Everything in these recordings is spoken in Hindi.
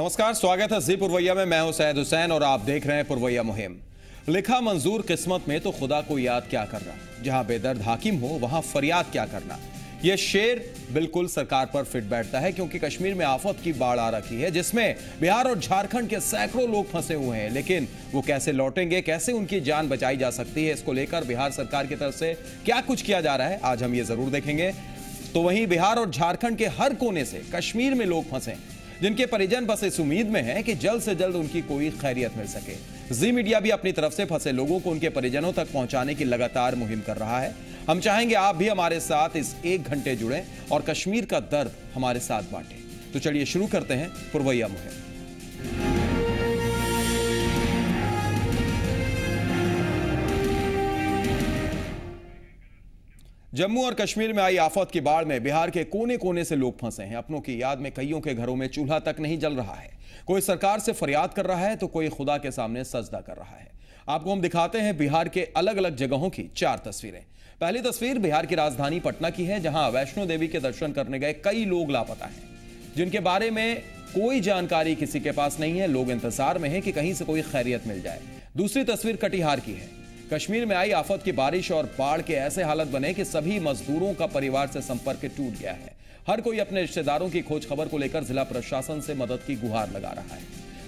नमस्कार, स्वागत है जी पुरवैया में। मैं हूं सैयद हुसैन और आप देख रहे हैं पुरवैया मुहिम। लिखा मंजूर किस्मत में तो खुदा को याद क्या करना, जहां बेदर्द हाकिम हो वहां फरियाद क्या करना। यह शेर बिल्कुल सरकार पर फिट बैठता है, क्योंकि कश्मीर में आफत की बाढ़ आ रखी है, जिसमें बिहार और झारखंड के सैकड़ों लोग फंसे हुए हैं। लेकिन वो कैसे लौटेंगे, कैसे उनकी जान बचाई जा सकती है, इसको लेकर बिहार सरकार की तरफ से क्या कुछ किया जा रहा है, आज हम ये जरूर देखेंगे। तो वहीं बिहार और झारखंड के हर कोने से कश्मीर में लोग फंसे, जिनके परिजन बस इस उम्मीद में हैं कि जल्द से जल्द उनकी कोई खैरियत मिल सके। जी मीडिया भी अपनी तरफ से फंसे लोगों को उनके परिजनों तक पहुंचाने की लगातार मुहिम कर रहा है। हम चाहेंगे आप भी हमारे साथ इस 1 घंटे जुड़ें और कश्मीर का दर्द हमारे साथ बांटें। तो चलिए शुरू करते हैं पुरवैया मुहिम। जम्मू और कश्मीर में आई आफत की बाढ़ में बिहार के कोने कोने से लोग फंसे हैं। अपनों की याद में कईयों के घरों में चूल्हा तक नहीं जल रहा है। कोई सरकार से फरियाद कर रहा है तो कोई खुदा के सामने सजदा कर रहा है। आपको हम दिखाते हैं बिहार के अलग अलग जगहों की 4 तस्वीरें। पहली तस्वीर बिहार की राजधानी पटना की है, जहां वैष्णो देवी के दर्शन करने गए कई लोग लापता हैं, जिनके बारे में कोई जानकारी किसी के पास नहीं है। लोग इंतजार में हैं कि कहीं से कोई खैरियत मिल जाए। दूसरी तस्वीर कटिहार की है। कश्मीर में आई आफत की बारिश और बाढ़ के ऐसे हालत बने कि सभी मजदूरों का परिवार से संपर्क टूट गया है। हर कोई अपने रिश्तेदारों की खोज खबर को लेकर जिला प्रशासन से मदद की गुहार लगा रहा है।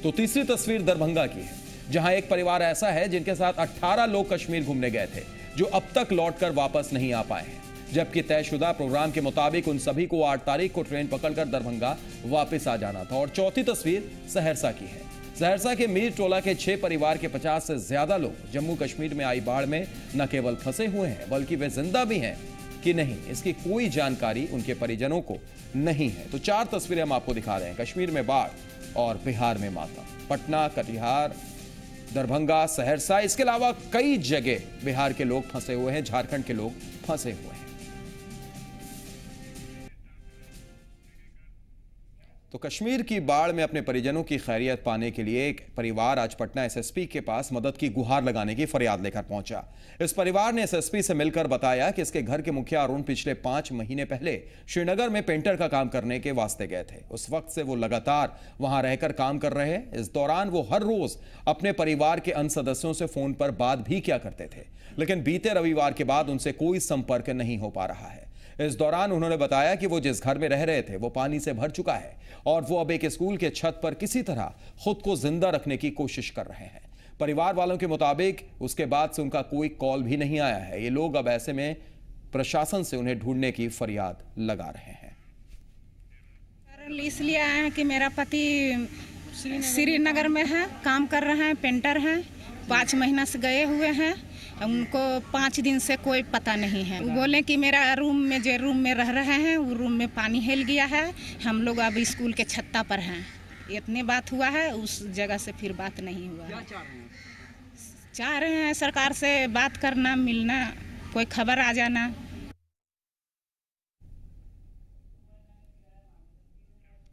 तो तीसरी तस्वीर दरभंगा की है, जहां एक परिवार ऐसा है जिनके साथ 18 लोग कश्मीर घूमने गए थे, जो अब तक लौटकर वापस नहीं आ पाए हैं, जबकि तयशुदा प्रोग्राम के मुताबिक उन सभी को 8 तारीख को ट्रेन पकड़कर दरभंगा वापस आ जाना था। और चौथी तस्वीर सहरसा की है। सहरसा के मीर टोला के 6 परिवार के 50 से ज्यादा लोग जम्मू कश्मीर में आई बाढ़ में न केवल फंसे हुए हैं, बल्कि वे जिंदा भी हैं कि नहीं, इसकी कोई जानकारी उनके परिजनों को नहीं है। तो 4 तस्वीरें हम आपको दिखा रहे हैं। कश्मीर में बाढ़ और बिहार में मातम। पटना, कटिहार, दरभंगा, सहरसा, इसके अलावा कई जगह बिहार के लोग फंसे हुए हैं, झारखंड के लोग फंसे हुए हैं। तो कश्मीर की बाढ़ में अपने परिजनों की खैरियत पाने के लिए एक परिवार आज पटना एसएसपी के पास मदद की गुहार लगाने की फरियाद लेकर पहुंचा। इस परिवार ने एसएसपी से मिलकर बताया कि इसके घर के मुखिया अरुण पिछले 5 महीने पहले श्रीनगर में पेंटर का काम करने के वास्ते गए थे। उस वक्त से वो लगातार वहां रहकर काम कर रहे हैं। इस दौरान वो हर रोज अपने परिवार के अन्य सदस्यों से फोन पर बात भी किया करते थे, लेकिन बीते रविवार के बाद उनसे कोई संपर्क नहीं हो पा रहा है। इस दौरान उन्होंने बताया कि वो जिस घर में रह रहे थे वो पानी से भर चुका है और वो अब एक स्कूल के छत पर किसी तरह खुद को जिंदा रखने की कोशिश कर रहे हैं। परिवार वालों के मुताबिक उसके बाद से उनका कोई कॉल भी नहीं आया है। ये लोग अब ऐसे में प्रशासन से उन्हें ढूंढने की फरियाद लगा रहे हैं। इसलिए आए हैं कि मेरा पति श्रीनगर में है, काम कर रहे हैं, पेंटर हैं। 5 महीना से गए हुए हैं, उनको 5 दिन से कोई पता नहीं है। वो बोले कि मेरा रूम में रह रहे हैं, वो रूम में पानी हिल गया है, हम लोग अब स्कूल के छत्ता पर हैं। इतनी बात हुआ है, उस जगह से फिर बात नहीं हुआ। चाह रहे हैं सरकार से बात करना, मिलना, कोई खबर आ जाना।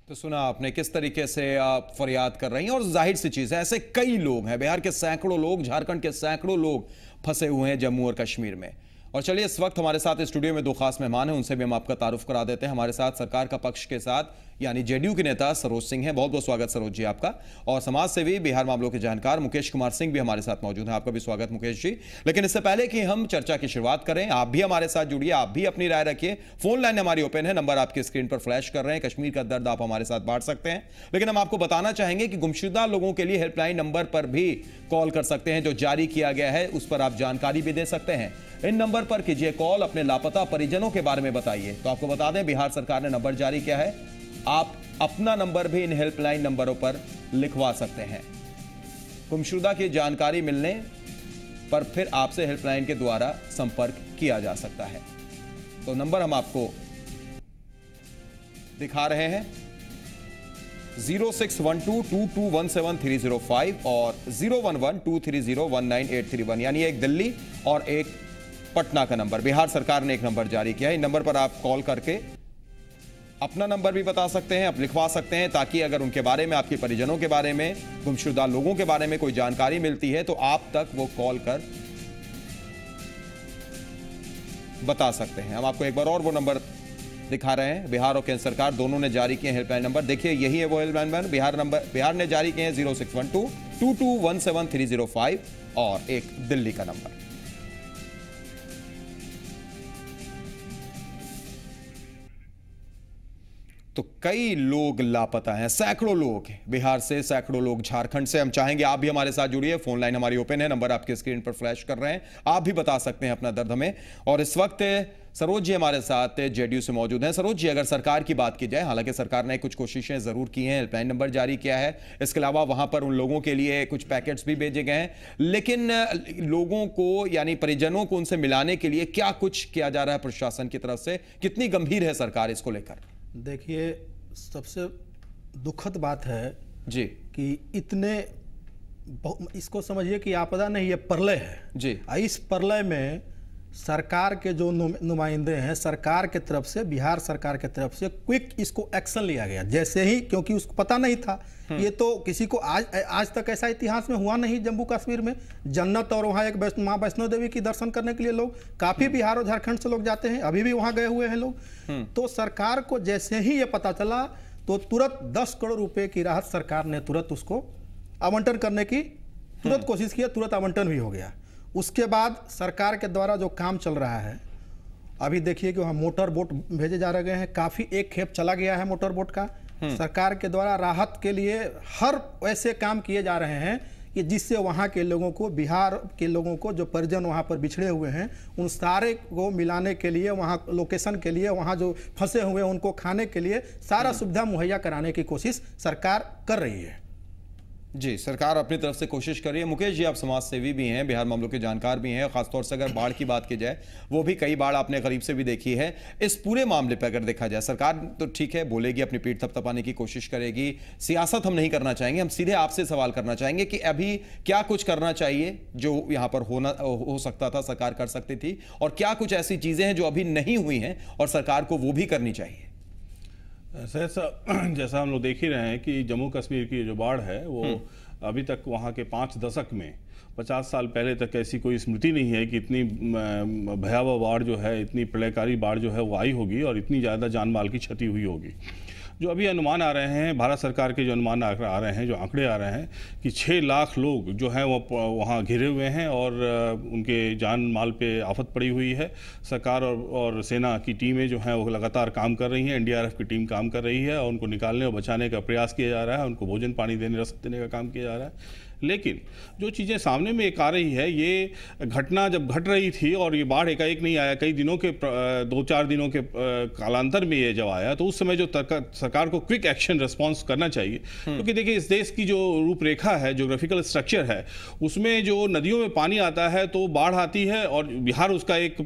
तो सुना आपने किस तरीके से आप फरियाद कर रही हैं, और जाहिर सी चीज है ऐसे कई लोग हैं। बिहार के सैकड़ों लोग, झारखंड के सैकड़ों लोग फंसे हुए हैं जम्मू और कश्मीर में। और चलिए, इस वक्त हमारे साथ स्टूडियो में 2 खास मेहमान हैं, उनसे भी हम आपका तारुफ करा देते हैं। हमारे साथ सरकार का पक्ष के साथ यानी जेडीयू के नेता सरोज सिंह हैं। बहुत बहुत स्वागत सरोज जी आपका। और समाज सेवी, बिहार मामलों के जानकार मुकेश कुमार सिंह भी हमारे साथ मौजूद हैं। आपका भी स्वागत मुकेश जी। लेकिन इससे पहले कि हम चर्चा की शुरुआत करें, आप भी हमारे साथ जुड़िए, आप भी अपनी राय रखिए। फोन लाइन हमारी ओपन है, नंबर आपकी स्क्रीन पर फ्लैश कर रहे हैं। कश्मीर का दर्द आप हमारे साथ बांट सकते हैं। लेकिन हम आपको बताना चाहेंगे कि गुमशुदा लोगों के लिए हेल्पलाइन नंबर पर भी कॉल कर सकते हैं, जो जारी किया गया है, उस पर आप जानकारी भी दे सकते हैं। इन नंबर पर कीजिए कॉल, अपने लापता परिजनों के बारे में बताइए। तो आपको बता दें, बिहार सरकार ने नंबर जारी किया है, आप अपना नंबर भी इन हेल्पलाइन नंबरों पर लिखवा सकते हैं। गुमशुदा की जानकारी मिलने पर फिर आपसे हेल्पलाइन के द्वारा संपर्क किया जा सकता है। तो नंबर हम आपको दिखा रहे हैं, 0612221730 और 01123019831, यानी एक दिल्ली और एक पटना का नंबर। बिहार सरकार ने एक नंबर जारी किया है। इन नंबर पर आप कॉल करके अपना नंबर भी बता सकते हैं, आप लिखवा सकते हैं, ताकि अगर उनके बारे में, आपके परिजनों के बारे में, गुमशुदा लोगों के बारे में कोई जानकारी मिलती है तो आप तक वो कॉल कर बता सकते हैं। हम आपको एक बार और वो नंबर दिखा रहे हैं। बिहार और केंद्र सरकार दोनों ने जारी किए हेल्पलाइन नंबर। देखिए यही है वो हेल्पलाइन नंबर। बिहार ने जारी किए हैं 0612217305 और एक दिल्ली का नंबर। तो कई लोग लापता हैं, सैकड़ों लोग बिहार से, सैकड़ों लोग झारखंड से। हम चाहेंगे आप भी हमारे साथ जुड़िए। फोन लाइन हमारी ओपन है, नंबर आपके स्क्रीन पर फ्लैश कर रहे हैं, आप भी बता सकते हैं अपना दर्द हमें। और इस वक्त सरोज जी हमारे साथ जेडीयू से मौजूद हैं। सरोज जी, अगर सरकार की बात की जाए, हालांकि सरकार ने कुछ कोशिशें जरूर की हैं, हेल्पलाइन नंबर जारी किया है, इसके अलावा वहां पर उन लोगों के लिए कुछ पैकेट्स भी भेजे गए हैं, लेकिन लोगों को यानी परिजनों को उनसे मिलाने के लिए क्या कुछ किया जा रहा है प्रशासन की तरफ से? कितनी गंभीर है सरकार इसको लेकर? देखिए, सबसे दुखद बात है जी कि इसको समझिए कि आपदा नहीं, ये प्रलय है जी। इस प्रलय में सरकार के जो नुमाइंदे हैं, सरकार के तरफ से, बिहार सरकार के तरफ से क्विक इसको एक्शन लिया गया जैसे ही, क्योंकि उसको पता नहीं था। ये तो किसी को आज तक ऐसा इतिहास में हुआ नहीं। जम्मू कश्मीर में जन्नत और वहाँ एक माँ वैष्णो देवी की दर्शन करने के लिए लोग काफी बिहार और झारखंड से लोग जाते हैं, अभी भी वहाँ गए हुए हैं लोग। तो सरकार को जैसे ही ये पता चला तो तुरंत 10 करोड़ रुपए की राहत सरकार ने तुरंत उसको आवंटन करने की तुरंत कोशिश किया, तुरंत आवंटन भी हो गया। उसके बाद सरकार के द्वारा जो काम चल रहा है, अभी देखिए कि वहाँ मोटर बोट भेजे जा रहे हैं, काफ़ी एक खेप चला गया है मोटर बोट का। सरकार के द्वारा राहत के लिए हर ऐसे काम किए जा रहे हैं कि जिससे वहाँ के लोगों को, बिहार के लोगों को, जो परिजन वहाँ पर बिछड़े हुए हैं, उन सारे को मिलाने के लिए, वहाँ लोकेशन के लिए, वहाँ जो फंसे हुए हैं उनको खाने के लिए सारा सुविधा मुहैया कराने की कोशिश सरकार कर रही है। जी, सरकार अपनी तरफ से कोशिश कर रही है। मुकेश जी, आप समाज सेवी भी हैं, बिहार मामलों के जानकार भी हैं, खासतौर से अगर बाढ़ की बात की जाए, वो भी कई बाढ़ आपने करीब से भी देखी है। इस पूरे मामले पर अगर देखा जाए, सरकार तो ठीक है बोलेगी, अपनी पीठ थपथपाने की कोशिश करेगी, सियासत हम नहीं करना चाहेंगे, हम सीधे आपसे सवाल करना चाहेंगे कि अभी क्या कुछ करना चाहिए जो यहाँ पर हो सकता था, सरकार कर सकती थी, और क्या कुछ ऐसी चीजें हैं जो अभी नहीं हुई हैं और सरकार को वो भी करनी चाहिए? जैसा हम लोग देख ही रहे हैं कि जम्मू कश्मीर की जो बाढ़ है वो अभी तक वहाँ के 5 दशक में, 50 साल पहले तक ऐसी कोई स्मृति नहीं है कि इतनी भयावह बाढ़ जो है, इतनी प्रलयकारी बाढ़ जो है वो आई होगी और इतनी ज़्यादा जान माल की क्षति हुई होगी। जो अभी अनुमान आ रहे हैं, भारत सरकार के जो अनुमान आ रहे हैं, जो आंकड़े आ रहे हैं कि 6 लाख लोग जो हैं वो वहाँ घिरे हुए हैं और उनके जान माल पे आफत पड़ी हुई है। सरकार और सेना की टीमें जो हैं वो लगातार काम कर रही हैं, एनडीआरएफ की टीम काम कर रही है और उनको निकालने और बचाने का प्रयास किया जा रहा है, उनको भोजन पानी देने, रसद देने का काम किया जा रहा है। लेकिन जो चीज़ें सामने में एक आ रही है, ये घटना जब घट रही थी और ये बाढ़ एकाएक नहीं आया, कई दिनों के 2-4 दिनों के कालांतर में ये जब आया, तो उस समय जो सरकार को क्विक एक्शन रिस्पांस करना चाहिए। क्योंकि देखिए, इस देश की जो रूपरेखा है, ज्योग्राफिकल स्ट्रक्चर है, उसमें जो नदियों में पानी आता है तो बाढ़ आती है और बिहार उसका एक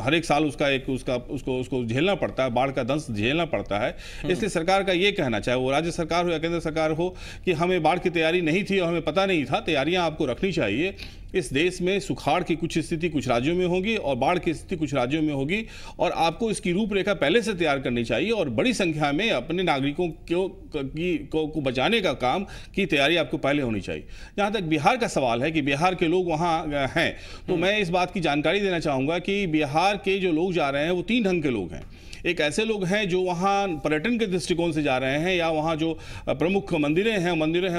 हर एक साल उसको झेलना पड़ता है, बाढ़ का दंश झेलना पड़ता है। इसलिए सरकार का ये कहना, चाहे वो राज्य सरकार हो या केंद्र सरकार हो, कि हमें बाढ़ की तैयारी नहीं थी, हमें पता नहीं था, तैयारियां आपको रखनी चाहिए। इस देश में सुखाड़ की कुछ स्थिति कुछ राज्यों में होगी और बाढ़ की स्थिति कुछ राज्यों में होगी और आपको इसकी रूपरेखा पहले से तैयार करनी चाहिए और बड़ी संख्या में अपने नागरिकों को बचाने का काम की तैयारी आपको पहले होनी चाहिए। जहां तक बिहार का सवाल है कि बिहार के लोग वहां हैं, तो मैं इस बात की जानकारी देना चाहूंगा कि बिहार के जो लोग जा रहे हैं वो 3 ढंग के लोग हैं। एक ऐसे लोग हैं जो वहाँ पर्यटन के दृष्टिकोण से जा रहे हैं या वहाँ जो प्रमुख मंदिरें हैं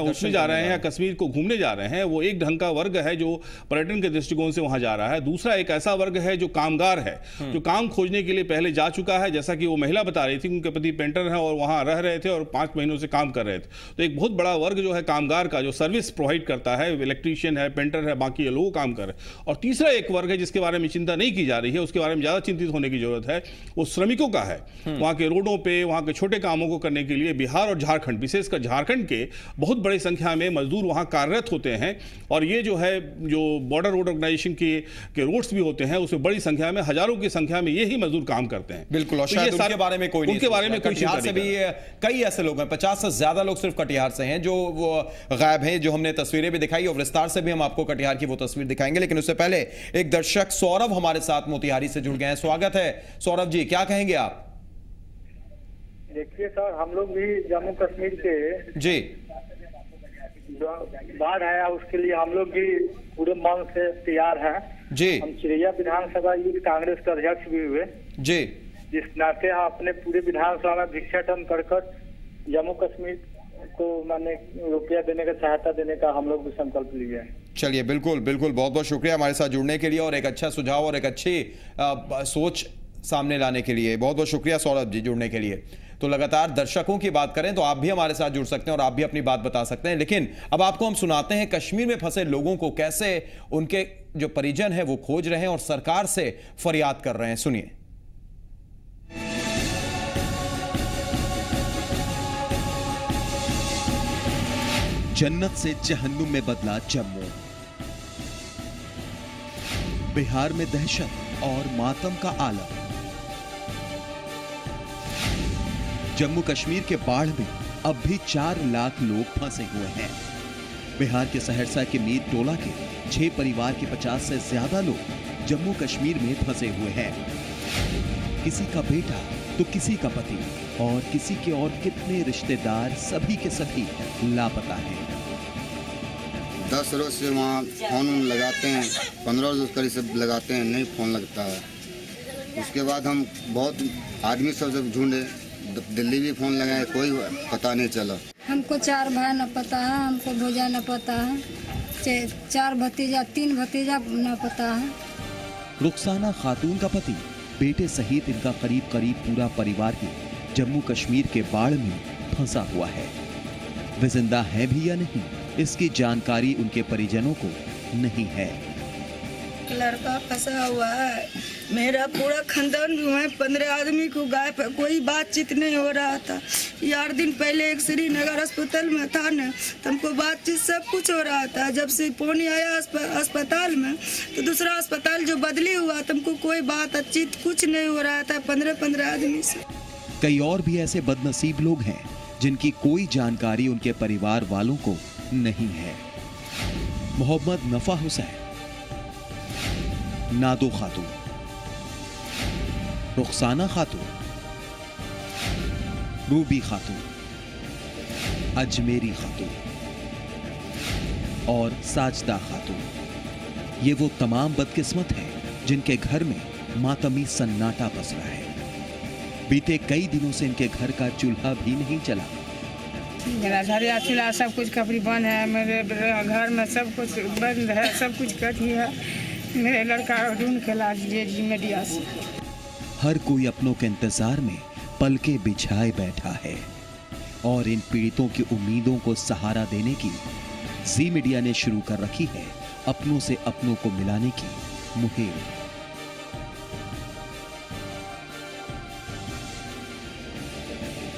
उसमें जा रहे हैं या कश्मीर को घूमने जा रहे हैं, वो एक ढंग का वर्ग है जो पर्यटन के दृष्टिकोण से वहाँ जा रहा है। दूसरा एक ऐसा वर्ग है जो कामगार है, जो काम खोजने के लिए पहले जा चुका है, जैसा कि वो महिला बता रही थी, उनके पति पेंटर हैं और वहाँ रह रहे थे और 5 महीनों से काम कर रहे थे। तो एक बहुत बड़ा वर्ग जो है कामगार का, जो सर्विस प्रोवाइड करता है, इलेक्ट्रीशियन है, पेंटर है, बाकी लोग काम कर रहे हैं। और तीसरा एक वर्ग है जिसके बारे में चिंता नहीं की जा रही है, उसके बारे में ज़्यादा चिंतित होने की जरूरत है, वो श्रमिकों का है। वहाँ के रोडों पे, वहाँ के छोटे कामों को करने के लिए बिहार और झारखंड, विशेषकर झारखंड के बहुत बड़ी संख्या में मजदूर वहाँ कार्यरत होते हैं और ये जो है, जो बॉर्डर रोड ऑर्गेनाइजेशन के रोड्स भी होते हैं, उसमें बड़ी संख्या में, हजारों की संख्या में यही मजदूर काम करते हैं। बिल्कुल, और शायद उनके बारे में कोई नहीं, उनके बारे में कोई चिंता नहीं। भी कई ऐसे लोग हैं, 50 से ज्यादा लोग सिर्फ कटिहार से हैं जो वो गायब हैं, जो हमने तस्वीरें भी दिखाई और विस्तार से भी हम आपको कटिहार की वो तस्वीर दिखाएंगे। लेकिन उससे पहले एक दर्शक सौरभ हमारे साथ मोतिहारी से जुड़ गए हैं। स्वागत है सौरभ जी, क्या कहेंगे आप? देखिए सर, हम लोग भी जम्मू कश्मीर से जी, जो बाढ़ आया उसके लिए हम लोग भी पूरे मन से तैयार हैं जी। हम चिड़ैया विधानसभा यूथ कांग्रेस के अध्यक्ष भी हुए जी। जिस नाते हम अपने पूरे विधानसभा में भिक्षाटन कर जम्मू कश्मीर को माने रुपया देने का, सहायता देने का हम लोग भी संकल्प लिए हैं। चलिए, बिल्कुल बिल्कुल, बहुत बहुत शुक्रिया हमारे साथ जुड़ने के लिए और एक अच्छा सुझाव और एक अच्छी सोच सामने लाने के लिए। बहुत बहुत शुक्रिया सौरभ जी जुड़ने के लिए। तो लगातार दर्शकों की बात करें तो आप भी हमारे साथ जुड़ सकते हैं और आप भी अपनी बात बता सकते हैं, लेकिन अब आपको हम सुनाते हैं कश्मीर में फंसे लोगों को कैसे उनके जो परिजन हैं वो खोज रहे हैं और सरकार से फरियाद कर रहे हैं। सुनिए। जन्नत से जहन्नुम में बदला जम्मू। बिहार में दहशत और मातम का आलम। जम्मू कश्मीर के बाढ़ में अब भी 4 लाख लोग फंसे हुए हैं। बिहार के सहरसा के मीर टोला के 6 परिवार के 50 से ज्यादा लोग जम्मू कश्मीर में फंसे हुए हैं। किसी का बेटा तो किसी का पति और किसी के और कितने रिश्तेदार, सभी के सभी लापता हैं। 10 रोज से वहाँ फोन लगाते हैं, 15 रोज करीब से लगाते हैं, नहीं फोन लगता है। उसके बाद हम बहुत आदमी सब ढूंढे, दिल्ली भी फोन लगाए, कोई पता नहीं चला। हमको 4 भाई न पता है, हमको भोजा न पता है, 4 भतीजा 3 भतीजा न पता है। रुखसाना खातून का पति, बेटे सहित इनका करीब करीब पूरा परिवार ही जम्मू कश्मीर के बाढ़ में फंसा हुआ है। वे जिंदा हैं भी या नहीं, इसकी जानकारी उनके परिजनों को नहीं है। लड़का फंसा हुआ है, मेरा पूरा खानदान में 15 आदमी को गायब है, कोई बातचीत नहीं हो रहा था। 8 दिन पहले एक श्रीनगर अस्पताल में था न, तो हमको बातचीत सब कुछ हो रहा था। जब से फोन आया अस्पताल में, तो दूसरा अस्पताल जो बदली हुआ, तुमको कोई बातचीत कुछ नहीं हो रहा था 15 आदमी से। कई और भी ऐसे बदनसीब लोग हैं जिनकी कोई जानकारी उनके परिवार वालों को नहीं है। मोहम्मद नफा हुसैन, नादो खातून, रुखसाना खातून, रूबी खातून, अजमेरी खातून और साजदा खातून, ये वो तमाम बदकिस्मत हैं जिनके घर में मातमी सन्नाटा पसरा है। बीते कई दिनों से इनके घर का चूल्हा भी नहीं चला। मेरा झरिया चूल्हा सब कुछ कपड़ी बंद है, मेरे घर में सब कुछ बंद है, सब कुछ कटी है। मेरे लड़का ढूंढ के ला दीजिए मीडिया से। हर कोई अपनों के इंतजार में पलके बिछाए बैठा है और इन पीड़ितों की उम्मीदों को सहारा देने की जी मीडिया ने शुरू कर रखी है अपनों से अपनों को मिलाने की मुहिम।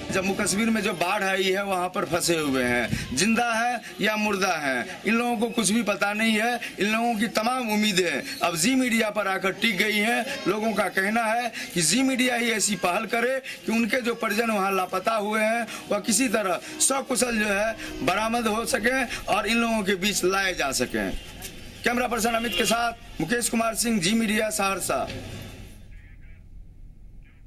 जम्मू कश्मीर में जो बाढ़ आई है वहाँ पर फंसे हुए हैं, जिंदा है या मुर्दा है, इन लोगों को कुछ भी पता नहीं है। इन लोगों की तमाम उम्मीदें अब जी मीडिया पर आकर टिक गई हैं। लोगों का कहना है कि जी मीडिया ही ऐसी पहल करे कि उनके जो परिजन वहाँ लापता हुए हैं वह किसी तरह सकुशल जो है बरामद हो सके और इन लोगों के बीच लाए जा सकें। कैमरा पर्सन अमित के साथ मुकेश कुमार सिंह, जी मीडिया, सहरसा।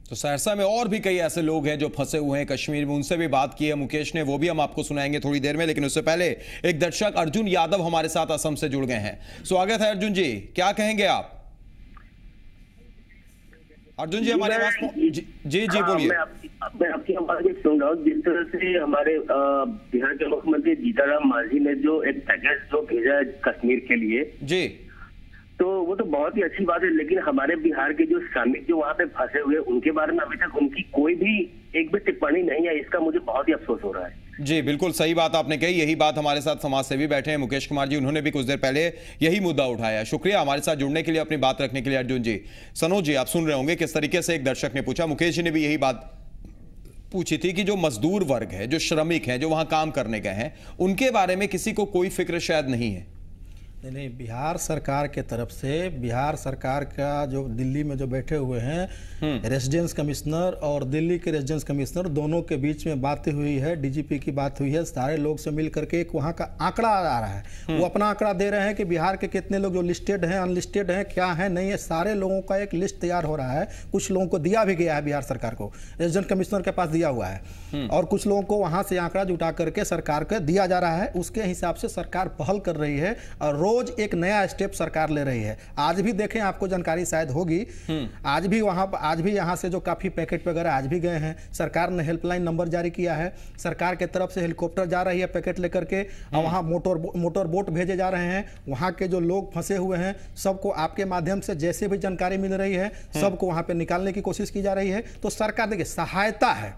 तो सहरसा में और भी कई ऐसे लोग हैं जो फंसे हुए हैं कश्मीर में, उनसे भी बात की है मुकेश ने, वो भी हम आपको सुनाएंगे थोड़ी देर में। लेकिन उससे पहले एक दर्शक अर्जुन यादव हमारे साथ असम से जुड़ गए हैं। स्वागत है अर्जुन जी, क्या कहेंगे आप? अर्जुन जी हमारे पास जी बोलिए। मैं आपकी आवाज सुन रहा हूँ। जिस तरह से हमारे बिहार के मुख्यमंत्री जीतन राम मांझी ने जो एक पैकेज जो भेजा है कश्मीर के लिए जी, तो वो तो बहुत ही अच्छी बात है, लेकिन हमारे बिहार के जो श्रमिक जो वहाँ पे फंसे हुए उनके बारे में अभी तक उनकी कोई भी एक भी टिप्पणी नहीं है। इसका मुझे बहुत ही अफसोस हो रहा है। जी बिल्कुल सही बात आपने कही। यही बात हमारे साथ समाज सेवी बैठे हैं मुकेश कुमार जी, उन्होंने भी कुछ देर पहले यही मुद्दा उठाया। शुक्रिया हमारे साथ जुड़ने के लिए, अपनी बात रखने के लिए अर्जुन जी। सनोज जी, आप सुन रहे होंगे किस तरीके से एक दर्शक ने पूछा, मुकेश जी ने भी यही बात पूछी थी कि जो मजदूर वर्ग है, जो श्रमिक हैं, जो वहां काम करने गए हैं, उनके बारे में किसी को कोई फिक्र शायद नहीं है। नहीं, बिहार सरकार के तरफ से, बिहार सरकार का जो दिल्ली में जो बैठे हुए हैं रेजिडेंस कमिश्नर और दिल्ली के रेजिडेंस कमिश्नर, दोनों के बीच में बातें हुई है, डीजीपी की बात हुई है, सारे लोग से मिल करके एक वहाँ का आंकड़ा आ रहा है। वो अपना आंकड़ा दे रहे हैं कि बिहार के कितने लोग जो लिस्टेड हैं, अनलिस्टेड हैं, क्या है नहीं है, सारे लोगों का एक लिस्ट तैयार हो रहा है। कुछ लोगों को दिया भी गया है बिहार सरकार को, रेजिडेंट कमिश्नर के पास दिया हुआ है, और कुछ लोगों को वहाँ से आंकड़ा जुटा करके सरकार को दिया जा रहा है। उसके हिसाब से सरकार पहल कर रही है और रोज एक नया स्टेप सरकार ले रही है। आज भी देखें, आपको जानकारी शायद होगी, आज भी यहाँ से जो काफी पैकेट वगैरह आज भी गए हैं। सरकार ने हेल्पलाइन नंबर जारी किया है, सरकार के तरफ से हेलीकॉप्टर जा रही है पैकेट लेकर के, और वहाँ मोटर बोट भेजे जा रहे हैं। वहाँ के जो लोग फंसे हुए हैं सबको आपके माध्यम से जैसे भी जानकारी मिल रही है सबको वहाँ पे निकालने की कोशिश की जा रही है। तो सरकार देखिए सहायता है,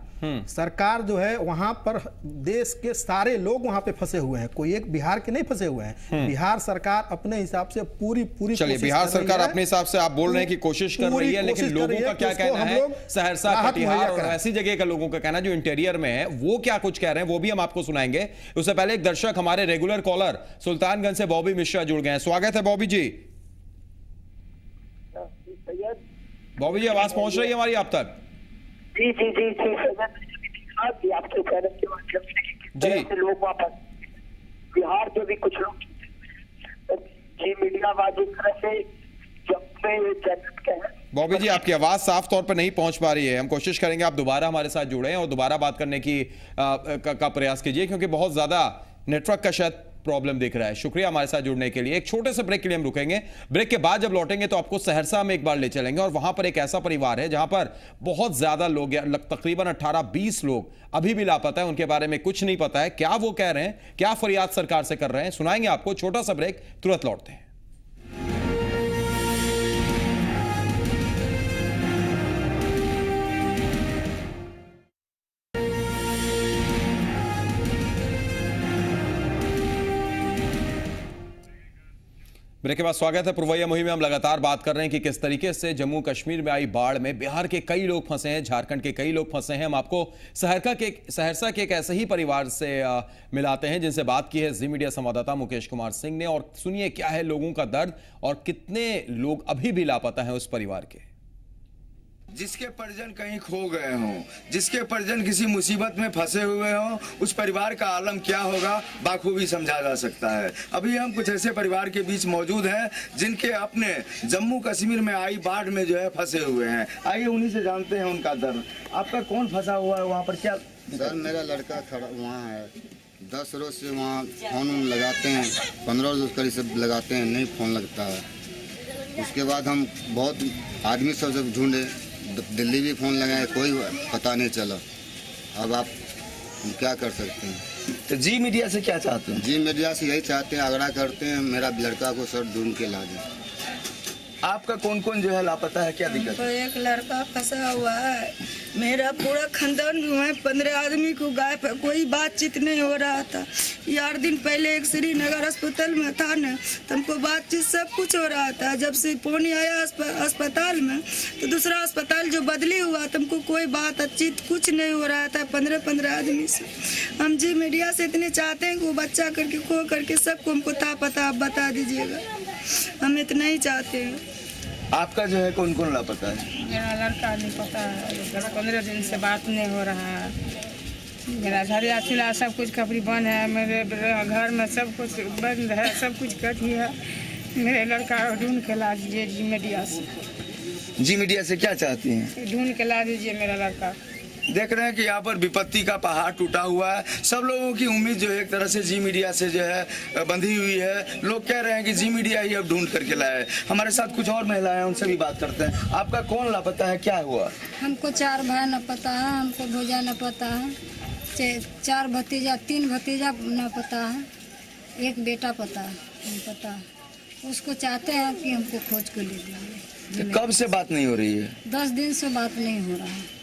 सरकार जो है वहां पर देश के सारे लोग वहां पे फंसे हुए हैं, कोई एक बिहार के नहीं फंसे हुए हैं। बिहार सरकार अपने हिसाब से पूरी चलिए, बिहार सरकार अपने हिसाब से आप बोल रहे हैं कि कोशिश कर रही है, लेकिन लोगों का क्या कहना है, सहरसा, कटिहार और ऐसी जगह का लोगों का कहना जो इंटीरियर में है, वो क्या कुछ कह रहे हैं वो भी हम आपको सुनाएंगे। उससे पहले एक दर्शक, हमारे रेगुलर कॉलर सुल्तानगंज से बॉबी मिश्रा जुड़ गए हैं। स्वागत है बॉबी जी। बॉबी जी, आवाज पहुंच रही है हमारी आप तक? जी जी जी जी, आपके कहने के माध्यम से किस तरह से लोग वापस बिहार जो भी कुछ लोग जी मीडिया वाली तरह से बॉबी जी, आपकी आवाज साफ तौर पर नहीं पहुंच पा रही है। हम कोशिश करेंगे आप दोबारा हमारे साथ जुड़ें और दोबारा बात करने की का प्रयास कीजिए, क्योंकि बहुत ज्यादा नेटवर्क का शायद प्रॉब्लम दिख रहा है। शुक्रिया हमारे साथ जुड़ने के लिए। एक छोटे से ब्रेक के लिए हम रुकेंगे। ब्रेक के बाद जब लौटेंगे तो आपको सहरसा में एक बार ले चलेंगे, और वहां पर एक ऐसा परिवार है जहां पर बहुत ज्यादा लोग, तकरीबन 18-20 लोग अभी भी लापता है। उनके बारे में कुछ नहीं पता है, क्या वो कह रहे हैं, क्या फरियाद सरकार से कर रहे हैं, सुनाएंगे आपको। छोटा सा ब्रेक, तुरंत लौटते हैं। ब्रेक के बाद स्वागत है। पुरवैया मुहिम में हम लगातार बात कर रहे हैं कि किस तरीके से जम्मू कश्मीर में आई बाढ़ में बिहार के कई लोग फंसे हैं, झारखंड के कई लोग फंसे हैं। हम आपको सहरसा के एक ऐसे ही परिवार से मिलाते हैं जिनसे बात की है जी मीडिया संवाददाता मुकेश कुमार सिंह ने, और सुनिए क्या है लोगों का दर्द और कितने लोग अभी भी लापता हैं उस परिवार के। जिसके परिजन कहीं खो गए हों, जिसके परिजन किसी मुसीबत में फंसे हुए हों, उस परिवार का आलम क्या होगा बाखूबी समझा जा सकता है। अभी हम कुछ ऐसे परिवार के बीच मौजूद हैं जिनके अपने जम्मू कश्मीर में आई बाढ़ में जो है फंसे हुए हैं। आइए उन्हीं से जानते हैं उनका दर्द। आपका कौन फंसा हुआ है वहाँ पर? क्या सर, मेरा लड़का खड़ा वहाँ है, 10 रोज से वहाँ फोन लगाते हैं, 15 रोज करीब से लगाते हैं, नहीं फोन लगता है। उसके बाद हम बहुत आदमी सब ढूंढे, दिल्ली भी फोन लगाए, कोई पता नहीं चला। अब आप क्या कर सकते हैं? तो जी मीडिया से क्या चाहते हैं? जी मीडिया से यही चाहते हैं, आग्रह करते हैं मेरा लड़का को सर ढूंढ के ला दें। आपका कौन कौन जो है लापता है, क्या दिक्कत है? एक लड़का फंसा हुआ है, मेरा पूरा खानदान जो है 15 आदमी को गायब है, कोई बातचीत नहीं हो रहा था। 8 दिन पहले एक श्रीनगर अस्पताल में था न, तो हमको बातचीत सब कुछ हो रहा था। जब से फोन आया अस्पताल में, तो दूसरा अस्पताल जो बदली हुआ, तुमको कोई बातचीत कुछ नहीं हो रहा था 15 आदमी से। हम जी मीडिया से इतने चाहते हैं कि वो बच्चा करके खो करके सबको हमको था पता, आप बता दीजिएगा, हम इतना ही चाहते हैं। आपका जो है कौन कौन लापता है? मेरा लड़का नहीं पता है, 10-15 दिन से बात नहीं हो रहा है। मेरा झरिया चूल्हा सब कुछ कपड़ी बंद है, मेरे घर में सब कुछ बंद है, सब कुछ कट ही है। मेरे लड़का ढूंढ के ला दीजिए जी मीडिया से। जी मीडिया से क्या चाहती हैं? ढूंढ के ला दीजिए मेरा लड़का। देख रहे हैं कि यहाँ पर विपत्ति का पहाड़ टूटा हुआ है। सब लोगों की उम्मीद जो है एक तरह से जी मीडिया से जो है बंधी हुई है। लोग कह रहे हैं कि जी मीडिया ही अब ढूंढ करके लाए। हमारे साथ कुछ और महिलाएं हैं, उनसे भी बात करते हैं। आपका कौन लापता है, क्या हुआ? हमको 4 भाई न पता है, हमको भोजा न पता है, 4 भतीजा, 3 भतीजा न पता है, 1 बेटा पता है, नहीं पता है। उसको चाहते हैं कि हमको खोज को ले दीजिए। कब से बात नहीं हो रही है? 10 दिन से बात नहीं हो रहा है।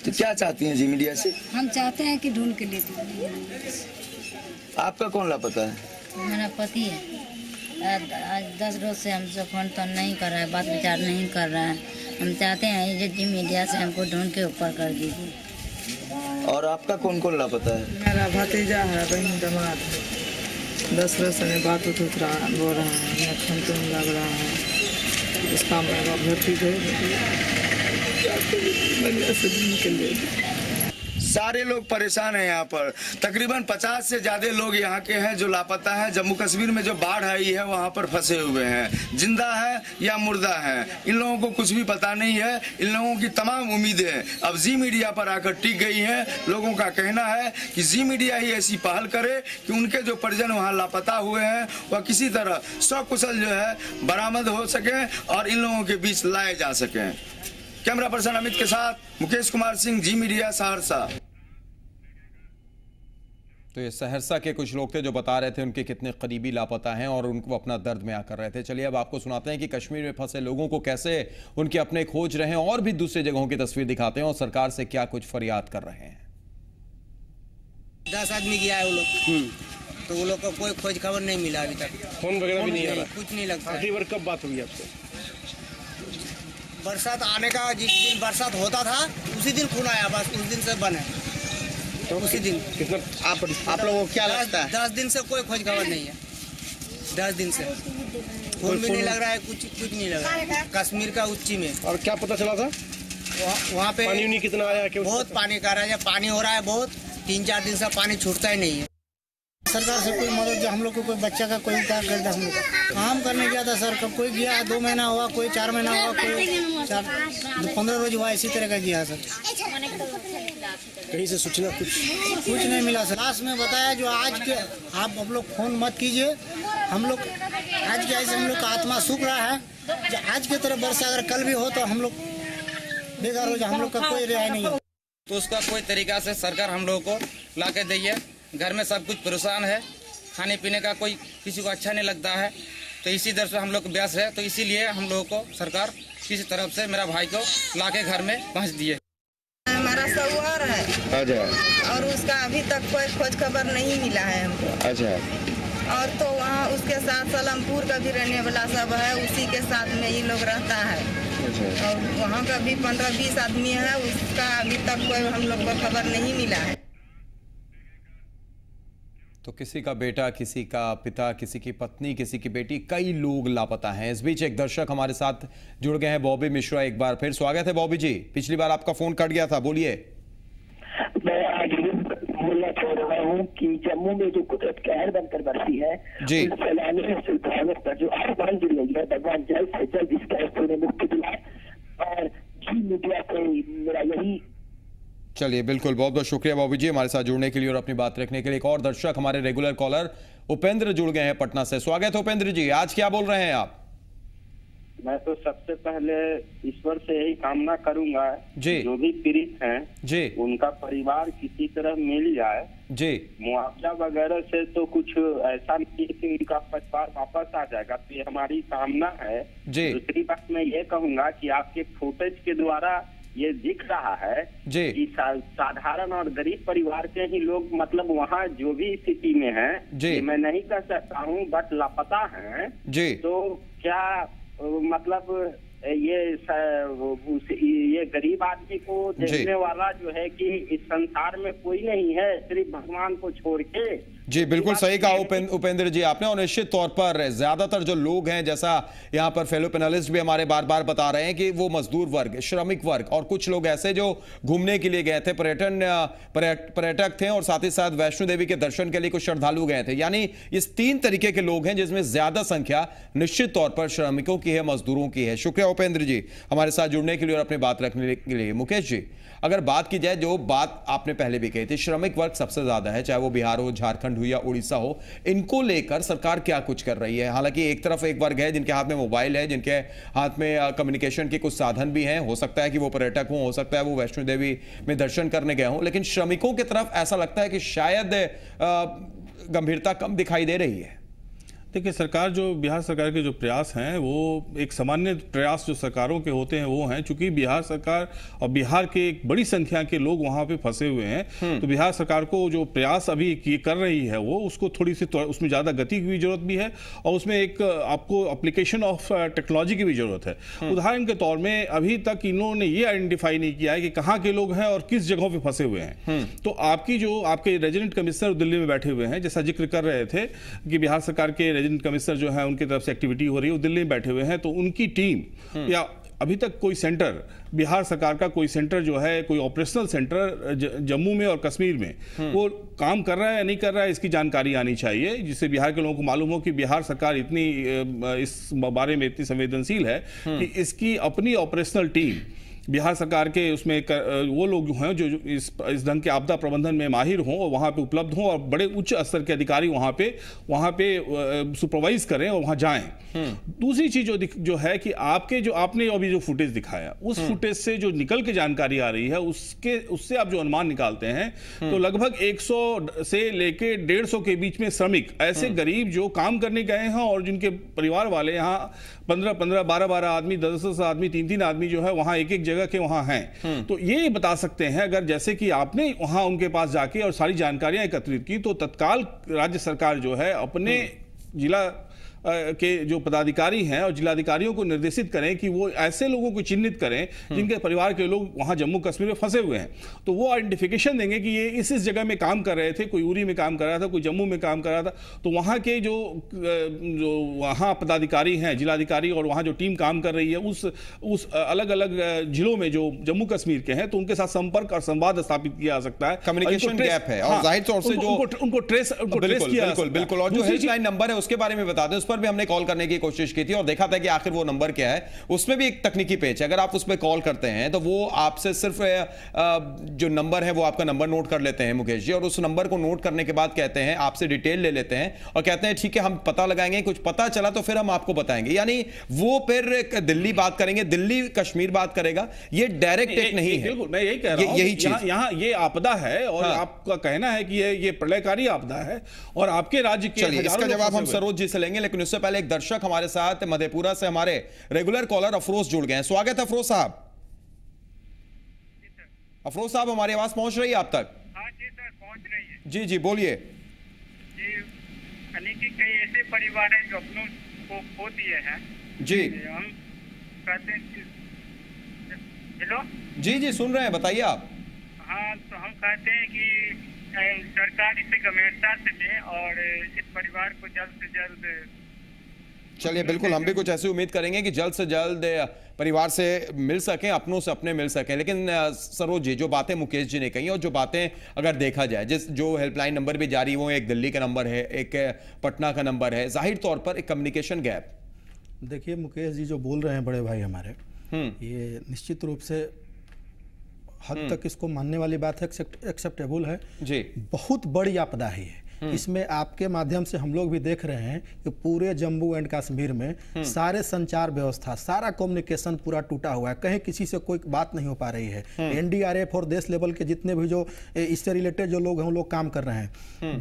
तो क्या चाहती हैं जी मीडिया से? हम चाहते हैं कि ढूंढ के ले दीजिए। आपका कौन लापता है? मेरा पति है, आज 10 रोज से हमसे फोन तो नहीं कर रहा है, बात विचार नहीं कर रहा है। हम चाहते हैं ये जी मीडिया से हमको ढूंढ के ऊपर कर दीजिए। और आपका कौन कौन लापता है? मेरा भतीजा है, बहन दामाद है, 10 रोज से बात हो रहा है, फोन तो लग रहा है। इसका मैं भर्ती सारे लोग परेशान हैं। यहाँ पर तकरीबन 50 से ज्यादा लोग यहाँ के हैं जो लापता हैं। जम्मू कश्मीर में जो बाढ़ आई है वहाँ पर फंसे हुए हैं, जिंदा है या मुर्दा है, इन लोगों को कुछ भी पता नहीं है। इन लोगों की तमाम उम्मीदें अब जी मीडिया पर आकर टिक गई हैं। लोगों का कहना है कि जी मीडिया ही ऐसी पहल करे कि उनके जो परिजन वहाँ लापता हुए हैं वह किसी तरह सकुशल जो है बरामद हो सके और इन लोगों के बीच लाए जा सके। कैमरा पर्सन अमित के साथ मुकेश कुमार सिंह, जी मीडिया, सहरसा। तो ये सहरसा के कुछ लोग थे जो बता रहे थे उनके कितने करीबी लापता हैं और उनको अपना दर्द में कर रहे थे। चलिए अब आपको सुनाते हैं कि कश्मीर में फंसे लोगों को कैसे उनके अपने खोज रहे हैं और भी दूसरी जगहों की तस्वीर दिखाते हैं और सरकार से क्या कुछ फरियाद कर रहे हैं। 10 आदमी गया है वो लोग, तो वो लोग को कोई खोज खबर नहीं मिला अभी तक। फोन वगैरह भी नहीं आ रहा, कुछ नहीं लगता। आखिरी बार कब बात हुई आपसे? बरसात आने का, जिस दिन बरसात होता था उसी दिन खून आया, बस उस दिन से बने तो उसी दिन। कितना आप लोगों को क्या लगता है? 10 दिन से कोई खोज खबर नहीं है। 10 दिन से खून भी नहीं लग रहा है, कुछ नहीं लग रहा है कश्मीर का उच्ची में। और क्या पता चला था वहाँ पे? पानी कितना आया? बहुत पानी का रहा है, पानी हो रहा है बहुत। 3-4 दिन से पानी छूटता ही नहीं है। सरकार से कोई मदद, जो हम लोग को कोई बच्चा का कोई उद्धार कर दे। हम लोग काम करने गया था सर, कब कोई गया 2 महीना हुआ, कोई 4 महीना हुआ, कोई 15 रोज हुआ, इसी तरह का गया सर। कहीं से सूचना कुछ नहीं मिला सर। लास्ट में बताया जो आज के आप लोग फोन मत कीजिए, हम लोग आज के ऐसे हम लोग का आत्मा सूख रहा है। आज की तरह वर्षा अगर कल भी हो तो हम लोग बेकार हो जाए, हम लोग का कोई रिहाई नहीं है। तो उसका कोई तरीका से सरकार हम लोगों को ला के दी है। घर में सब कुछ परेशान है, खाने पीने का कोई किसी को अच्छा नहीं लगता है, तो इसी दर से हम लोग व्यस्त है। तो इसीलिए हम लोगों को सरकार किसी तरफ से मेरा भाई को ला के घर में पहुँच दिए। हमारा सवार है। अच्छा। और उसका अभी तक कोई खोज खबर नहीं मिला है हमको। अच्छा। और तो वहाँ उसके साथ सलमपुर का भी रहने वाला सब है, उसी के साथ में ये लोग रहता है। अच्छा। और वहाँ का भी 15-20 आदमी है, उसका अभी तक कोई हम लोग को खबर नहीं मिला है। तो किसी का बेटा, किसी का पिता, किसी की पत्नी, किसी की बेटी, कई लोग लापता हैं। इस बीच एक दर्शक हमारे साथ जुड़ गए हैं, बॉबी मिश्रा। एक बार फिर स्वागत है बॉबी जी। पिछली बार आपका फोन कट गया था, बोलिए। मैं आज बोलना चाह रहा हूँ कि जम्मू में जो कुदरत कहर बनकर बरसी है जी, उस फैलाने से भारत पर जो आसमान गिर रही है, भगवान जल्द से जल्द इस कहर से उन्हें मुक्ति दिलाए। और जी मीडिया से मेरा यही। चलिए बिल्कुल, बहुत बहुत शुक्रिया बॉबी जी हमारे साथ जुड़ने के लिए और अपनी बात रखने के लिए। एक और दर्शक हमारे रेगुलर कॉलर उपेंद्र जुड़ गए हैं पटना से। स्वागत है उपेंद्र जी, आज क्या बोल रहे हैं आप? मैं तो सबसे पहले ईश्वर से यही कामना करूंगा जी, जो भी पीड़ित हैं जी, उनका परिवार किसी तरह मिल जाए जी। मुआवजा वगैरह से तो कुछ ऐसा नहीं कि उनका परिवार वापस आ जाएगा, तो ये हमारी कामना है जी। दूसरी बात मैं ये कहूंगा कि आपके फुटेज के द्वारा ये दिख रहा है कि साधारण और गरीब परिवार के ही लोग मतलब वहाँ जो भी स्थिति में है, ये मैं नहीं कह सकता हूँ, बट लापता है जी। तो क्या मतलब ये गरीब आदमी को देखने वाला जो है कि इस संसार में कोई नहीं है सिर्फ भगवान को छोड़ के। जी बिल्कुल सही कहा उपेंद्र जी आपने। और निश्चित तौर पर ज्यादातर जो लोग हैं, जैसा यहाँ पर फेलो पैनलिस्ट भी हमारे बार बार बता रहे हैं कि वो मजदूर वर्ग, श्रमिक वर्ग और कुछ लोग ऐसे जो घूमने के लिए गए थे, पर्यटक थे और साथ ही साथ वैष्णो देवी के दर्शन के लिए कुछ श्रद्धालु गए थे। यानी इस 3 तरीके के लोग हैं जिसमें ज्यादा संख्या निश्चित तौर पर श्रमिकों की है, मजदूरों की है। शुक्रिया उपेंद्र जी हमारे साथ जुड़ने के लिए और अपनी बात रखने के लिए। मुकेश जी, अगर बात की जाए, जो बात आपने पहले भी कही थी, श्रमिक वर्ग सबसे ज्यादा है, चाहे वो बिहार हो, झारखंड हो या उड़ीसा हो, इनको लेकर सरकार क्या कुछ कर रही है? हालांकि एक तरफ एक वर्ग है जिनके हाथ में मोबाइल है, जिनके हाथ में कम्युनिकेशन के कुछ साधन भी हैं, हो सकता है कि वो पर्यटक हो सकता है वो वैष्णो देवी में दर्शन करने गए हों, लेकिन श्रमिकों की तरफ ऐसा लगता है कि शायद गंभीरता कम दिखाई दे रही है। देखिए, सरकार जो बिहार सरकार के जो प्रयास हैं वो एक सामान्य प्रयास जो सरकारों के होते हैं वो हैं। चूंकि बिहार सरकार और बिहार के एक बड़ी संख्या के लोग वहाँ पे फंसे हुए हैं, तो बिहार सरकार को जो प्रयास अभी कर रही है वो उसको थोड़ी सी उसमें ज़्यादा गति की भी जरूरत भी है और उसमें एक आपको एप्लीकेशन ऑफ टेक्नोलॉजी की भी जरूरत है। उदाहरण के तौर में अभी तक इन्होंने ये आइडेंटिफाई नहीं किया है कि कहाँ के लोग हैं और किस जगहों पर फंसे हुए हैं। तो आपके रेजिडेंट कमिश्नर दिल्ली में बैठे हुए हैं, जैसा जिक्र कर रहे थे कि बिहार सरकार के रेजिडेंट कमिश्नर जो है उनकी तरफ से एक्टिविटी हो रही है, वो दिल्ली में बैठे हुए हैं, तो उनकी टीम या अभी तक कोई सेंटर, बिहार सरकार का कोई सेंटर जो है, कोई ऑपरेशनल सेंटर जम्मू में और कश्मीर में वो काम कर रहा है या नहीं कर रहा है, इसकी जानकारी आनी चाहिए, जिससे बिहार के लोगों को मालूम हो कि बिहार सरकार इतनी इस बारे में इतनी संवेदनशील है कि इसकी अपनी ऑपरेशनल टीम, बिहार सरकार के उसमें वो लोग हैं जो इस ढंग के आपदा प्रबंधन में माहिर हों और वहाँ पे उपलब्ध हों और बड़े उच्च स्तर के अधिकारी वहाँ पे सुपरवाइज करें और वहाँ जाएं। दूसरी चीज जो है कि आपने अभी जो फुटेज दिखाया, उस फुटेज से जो निकल के जानकारी आ रही है, उससे आप जो अनुमान निकालते हैं तो लगभग 100 से लेके 150 के बीच में श्रमिक, ऐसे गरीब जो काम करने गए हैं और जिनके परिवार वाले यहाँ 15-15, 12-12 आदमी, 10-10 आदमी, 3-3 आदमी जो है वहाँ एक जगह के वहाँ हैं। तो ये बता सकते हैं, अगर जैसे कि आपने वहाँ उनके पास जाके और सारी जानकारियां एकत्रित की, तो तत्काल राज्य सरकार जो है अपने जिला के जो पदाधिकारी हैं और जिलाधिकारियों को निर्देशित करें कि वो ऐसे लोगों को चिन्हित करें जिनके परिवार के लोग वहां जम्मू कश्मीर में फंसे हुए हैं। तो वो आइडेंटिफिकेशन देंगे कि ये इस जगह में काम कर रहे थे, कोई उरी में काम कर रहा था, कोई जम्मू में काम कर रहा था। तो वहां के जो वहां पदाधिकारी हैं, जिलाधिकारी, और वहां जो टीम काम कर रही है उस अलग अलग जिलों में जो जम्मू कश्मीर के हैं, तो उनके साथ संपर्क और संवाद स्थापित किया जा सकता है। कम्युनिकेशन गैप है और जाहिर तौर से जो उनको ट्रेस किया, बिल्कुल। और जो हेल्पलाइन नंबर है उसके बारे में बता दें, उस पर भी हमने कॉल करने की कोशिश की थी और देखा था कि आखिर वो नंबर क्या है। उसमें भी एक तकनीकी पेच है, अगर आप उस पर कॉल करते हैं तो वो आपसे सिर्फ जो नंबर है वो आपका नंबर नोट कर लेते हैं मुकेश जी, और उस नंबर को नोट करने के बाद कहते हैं, आपसे डिटेल ले लेते हैं और कहते हैं ठीक है हम पता लगाएंगे, कुछ पता चला तो फिर हम आपको बताएंगे। यानी वो फिर दिल्ली बात करेंगे, दिल्ली कश्मीर बात करेगा, ये डायरेक्ट एक नहीं है। बिल्कुल, मैं यही कह रहा हूं, यही चीज यहाँ ये आपदा है और आपका कहना है कि ये प्रलयकारी आपदा है और आपके राज्य के। चलिए इसका जवाब हम सरोज जी से लेंगे, लेकिन उससे पहले एक दर्शक हमारे साथ मधेपुरा से हमारे रेगुलर कॉलर अफरोज जुड़ गए हैं। स्वागत है अफरोज साहब। अफरोज साहब हमारी आवाज पहुंच रही है आप तक? हाँ जी सर, पहुंच रही है। जी जी बोलिए। यानी कि कई ऐसे परिवार हैं जो अपनों को खो दिए हैं। जी हम कहते हैं, हेलो जी जी सुन रहे हैं, बताइए आप। हाँ, तो हम कहते हैं कि सरकार इसे गंभीरता से ले और इस परिवार को जल्द से जल्द। चलिए बिल्कुल, हम भी कुछ ऐसी उम्मीद करेंगे कि जल्द से जल्द परिवार से मिल सकें, अपनों से अपने मिल सकें। लेकिन सरोज जी, जो बातें मुकेश जी ने कही और जो बातें अगर देखा जाए, जो हेल्पलाइन नंबर भी जारी हुए, एक दिल्ली का नंबर है, एक पटना का नंबर है, जाहिर तौर पर एक कम्युनिकेशन गैप। देखिए मुकेश जी जो बोल रहे हैं बड़े भाई हमारे, ये निश्चित रूप से हद तक इसको मानने वाली बात है, एक्सेप्टेबल है जी। बहुत बड़ी आपदा है। इसमें आपके माध्यम से हम लोग भी देख रहे हैं कि पूरे जम्मू एंड कश्मीर में सारे संचार व्यवस्था, सारा कम्युनिकेशन पूरा टूटा हुआ है, कहीं किसी से कोई बात नहीं हो पा रही है। एनडीआरएफ और देश लेवल के जितने भी जो इससे रिलेटेड जो लोग हैं वो लोग काम कर रहे हैं।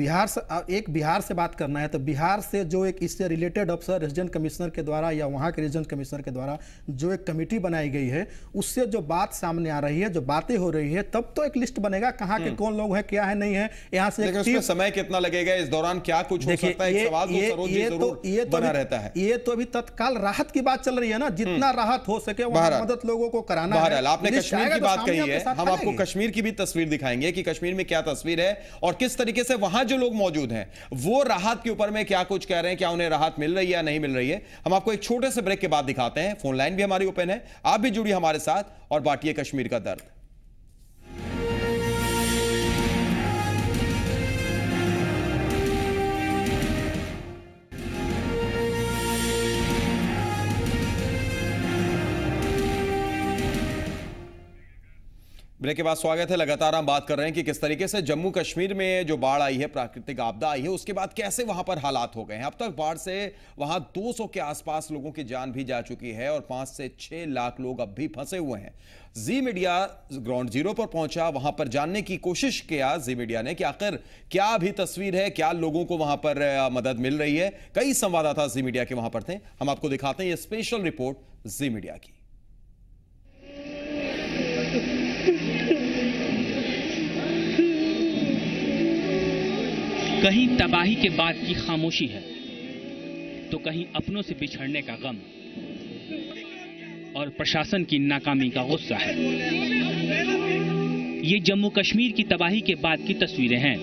बिहार से बात करना है तो बिहार से जो एक इससे रिलेटेड अफसर रेजिडेंट कमिश्नर के द्वारा या वहाँ के रेजिडेंट कमिश्नर के द्वारा जो एक कमेटी बनाई गई है, उससे जो बात सामने आ रही है, जो बातें हो रही है, तब तो एक लिस्ट बनेगा कहाँ के कौन लोग हैं, क्या है नहीं है। यहाँ से समय कितना लगेगा, इस दौरान क्या कुछ हो सकता है, एक सवाल तो सरोज जी जरूर बना रहता है। ये तो अभी तत्काल राहत की बात चल रही है ना, जितना राहत हो सके वहां मदद लोगों को कराना है। आपने कश्मीर की बात कही है, हम आपको कश्मीर की भी तस्वीर दिखाएंगे कि कश्मीर में क्या तस्वीर है और किस तरीके से वहां जो लोग मौजूद हैं वो राहत के ऊपर में क्या कुछ कह रहे हैं, क्या उन्हें राहत मिल रही है या नहीं मिल रही है। हम आपको एक छोटे से ब्रेक के बाद दिखाते हैं। फोन लाइन भी हमारी ओपन है, आप भी जुड़िए हमारे साथ और बांटिए कश्मीर का दर्द। ब्रेक के बाद स्वागत है। लगातार हम बात कर रहे हैं कि किस तरीके से जम्मू कश्मीर में जो बाढ़ आई है, प्राकृतिक आपदा आई है, उसके बाद कैसे वहां पर हालात हो गए हैं। अब तक बाढ़ से वहां 200 के आसपास लोगों की जान भी जा चुकी है और 5 से 6 लाख लोग अब भी फंसे हुए हैं। जी मीडिया ग्राउंड जीरो पर पहुंचा, वहां पर जानने की कोशिश किया जी मीडिया ने कि आखिर क्या अभी तस्वीर है, क्या लोगों को वहां पर मदद मिल रही है। कई संवाददाता जी मीडिया के वहां पर थे, हम आपको दिखाते हैं ये स्पेशल रिपोर्ट जी मीडिया की। कहीं तबाही के बाद की खामोशी है तो कहीं अपनों से बिछड़ने का गम और प्रशासन की नाकामी का गुस्सा है। ये जम्मू कश्मीर की तबाही के बाद की तस्वीरें हैं।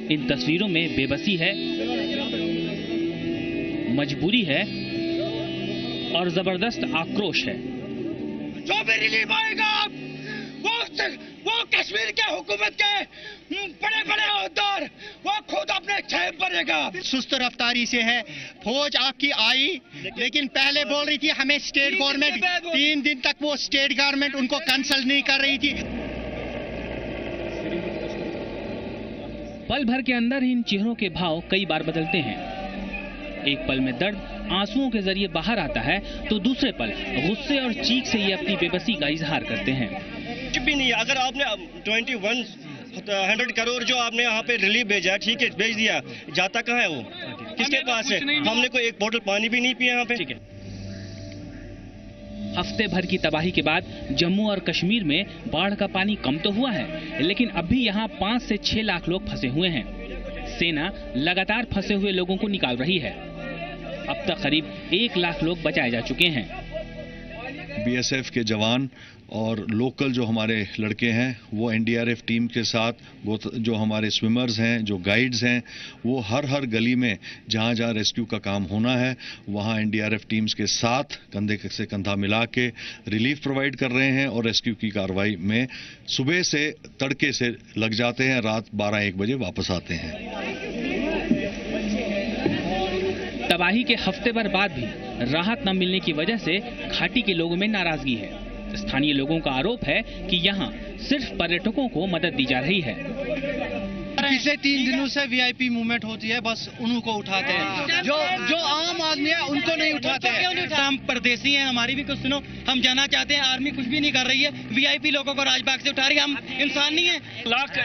इन तस्वीरों में बेबसी है, मजबूरी है और जबरदस्त आक्रोश है। जो भी रिलीफ आएगा वो कश्मीर के हुकूमत के बड़े बड़े ओहदेदार वो खुद अपने जेब भरेगा। सुस्त रफ्तारी से है फौज आपकी आई, लेकिन पहले बोल रही थी हमें स्टेट गवर्नमेंट, 3 दिन तक वो स्टेट गवर्नमेंट उनको कंसल्ट नहीं कर रही थी। पल भर के अंदर इन चेहरों के भाव कई बार बदलते हैं। एक पल में दर्द आंसुओं के जरिए बाहर आता है तो दूसरे पल गुस्से और चीख से ये अपनी बेबसी का इजहार करते हैं। कुछ भी नहीं, अगर आपने 2100 करोड़ जो आपने यहाँ पे रिलीफ भेजा, ठीक है भेज दिया, जाता कहाँ है वो, किसके पास है? हमने कोई एक बोतल पानी भी नहीं पिया यहाँ पे। हफ्ते भर की तबाही के बाद जम्मू और कश्मीर में बाढ़ का पानी कम तो हुआ है, लेकिन अब भी यहाँ 5 से 6 लाख लोग फंसे हुए हैं। सेना लगातार फंसे हुए लोगों को निकाल रही है। अब तक करीब 1 लाख लोग बचाए जा चुके हैं। बीएसएफ के जवान और लोकल जो हमारे लड़के हैं वो एनडीआरएफ टीम के साथ, जो हमारे स्विमर्स हैं, जो गाइड्स हैं, वो हर गली में जहां जहां रेस्क्यू का काम होना है वहां एनडीआरएफ टीम्स के साथ कंधे से कंधा मिला के रिलीफ प्रोवाइड कर रहे हैं और रेस्क्यू की कार्रवाई में सुबह से तड़के से लग जाते हैं, रात 12-1 बजे वापस आते हैं। तबाही के हफ्ते भर बाद भी राहत न मिलने की वजह से घाटी के लोगों में नाराजगी है। स्थानीय लोगों का आरोप है कि यहाँ सिर्फ पर्यटकों को मदद दी जा रही है। पिछले 3 दिनों से वीआईपी मूवमेंट होती है, बस उनको उठाते हैं, जो आम आदमी है उनको नहीं उठाते हैं। हम परदेसी हैं, हमारी भी कुछ सुनो, हम जाना चाहते हैं, आर्मी कुछ भी नहीं कर रही है, वीआईपी लोगों को राजबाग से उठा रही है। हम इंसान नहीं है।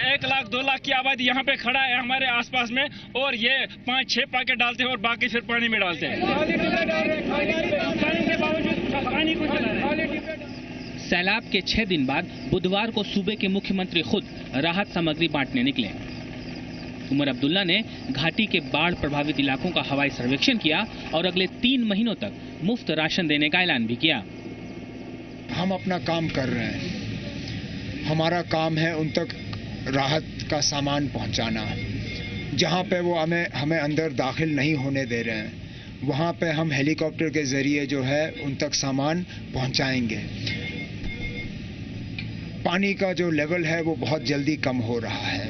1 लाख 2 लाख की आबादी यहाँ पे खड़ा है हमारे आसपास में, और ये 5-6 पैकेट डालते हैं और बाकी फिर पानी में डालते हैं। सैलाब के 6 दिन बाद बुधवार को सूबे के मुख्यमंत्री खुद राहत सामग्री बांटने निकले। उमर अब्दुल्ला ने घाटी के बाढ़ प्रभावित इलाकों का हवाई सर्वेक्षण किया और अगले 3 महीनों तक मुफ्त राशन देने का ऐलान भी किया। हम अपना काम कर रहे हैं, हमारा काम है उन तक राहत का सामान पहुंचाना। जहां पे वो हमें अंदर दाखिल नहीं होने दे रहे हैं, वहां पे हम हेलीकॉप्टर के जरिए जो है उन तक सामान पहुंचाएंगे। पानी का जो लेवल है वो बहुत जल्दी कम हो रहा है।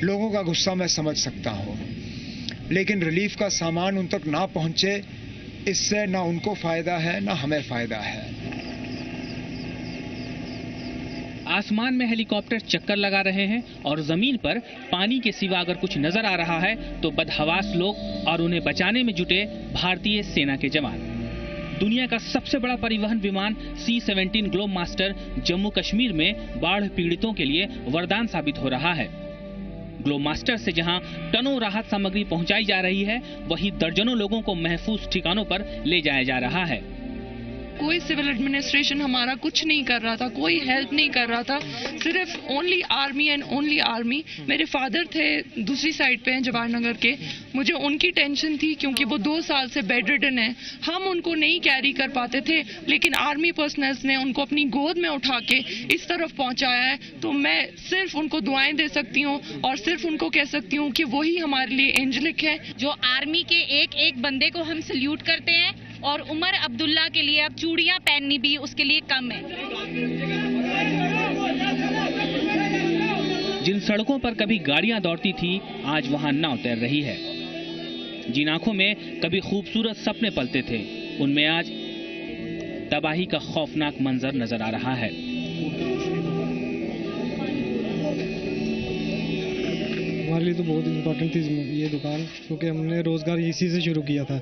लोगों का गुस्सा मैं समझ सकता हूं, लेकिन रिलीफ का सामान उन तक ना पहुंचे, इससे ना उनको फायदा है ना हमें फायदा है। आसमान में हेलीकॉप्टर चक्कर लगा रहे हैं और जमीन पर पानी के सिवा अगर कुछ नजर आ रहा है तो बदहवास लोग और उन्हें बचाने में जुटे भारतीय सेना के जवान। दुनिया का सबसे बड़ा परिवहन विमान C-17 globe master Jammu Kashmir में बाढ़ पीड़ितों के लिए वरदान साबित हो रहा है। ग्लोब मास्टर से जहां टनों राहत सामग्री पहुंचाई जा रही है, वहीं दर्जनों लोगों को महफूज ठिकानों पर ले जाया जा रहा है। कोई सिविल एडमिनिस्ट्रेशन हमारा कुछ नहीं कर रहा था, कोई हेल्प नहीं कर रहा था, सिर्फ only army and only army. मेरे फादर थे दूसरी साइड पे हैं जवाहरनगर के, मुझे उनकी टेंशन थी क्योंकि वो 2 साल से बेड रिडन है। हम उनको नहीं कैरी कर पाते थे, लेकिन आर्मी पर्सनल्स ने उनको अपनी गोद में उठा के इस तरफ पहुंचाया है। तो मैं सिर्फ उनको दुआएं दे सकती हूँ और सिर्फ उनको कह सकती हूँ कि वही हमारे लिए एंजेलिक है। जो आर्मी के एक बंदे को हम सल्यूट करते हैं, और उमर अब्दुल्ला के लिए अब चूड़ियां पहननी भी उसके लिए कम है। जिन सड़कों पर कभी गाड़ियां दौड़ती थी, आज वहां नाव तैर रही है। जिन आंखों में कभी खूबसूरत सपने पलते थे, उनमें आज तबाही का खौफनाक मंजर नजर आ रहा है। हमारे लिए तो बहुत इम्पोर्टेंट थी ये दुकान, क्योंकि हमने रोजगार इसी से शुरू किया था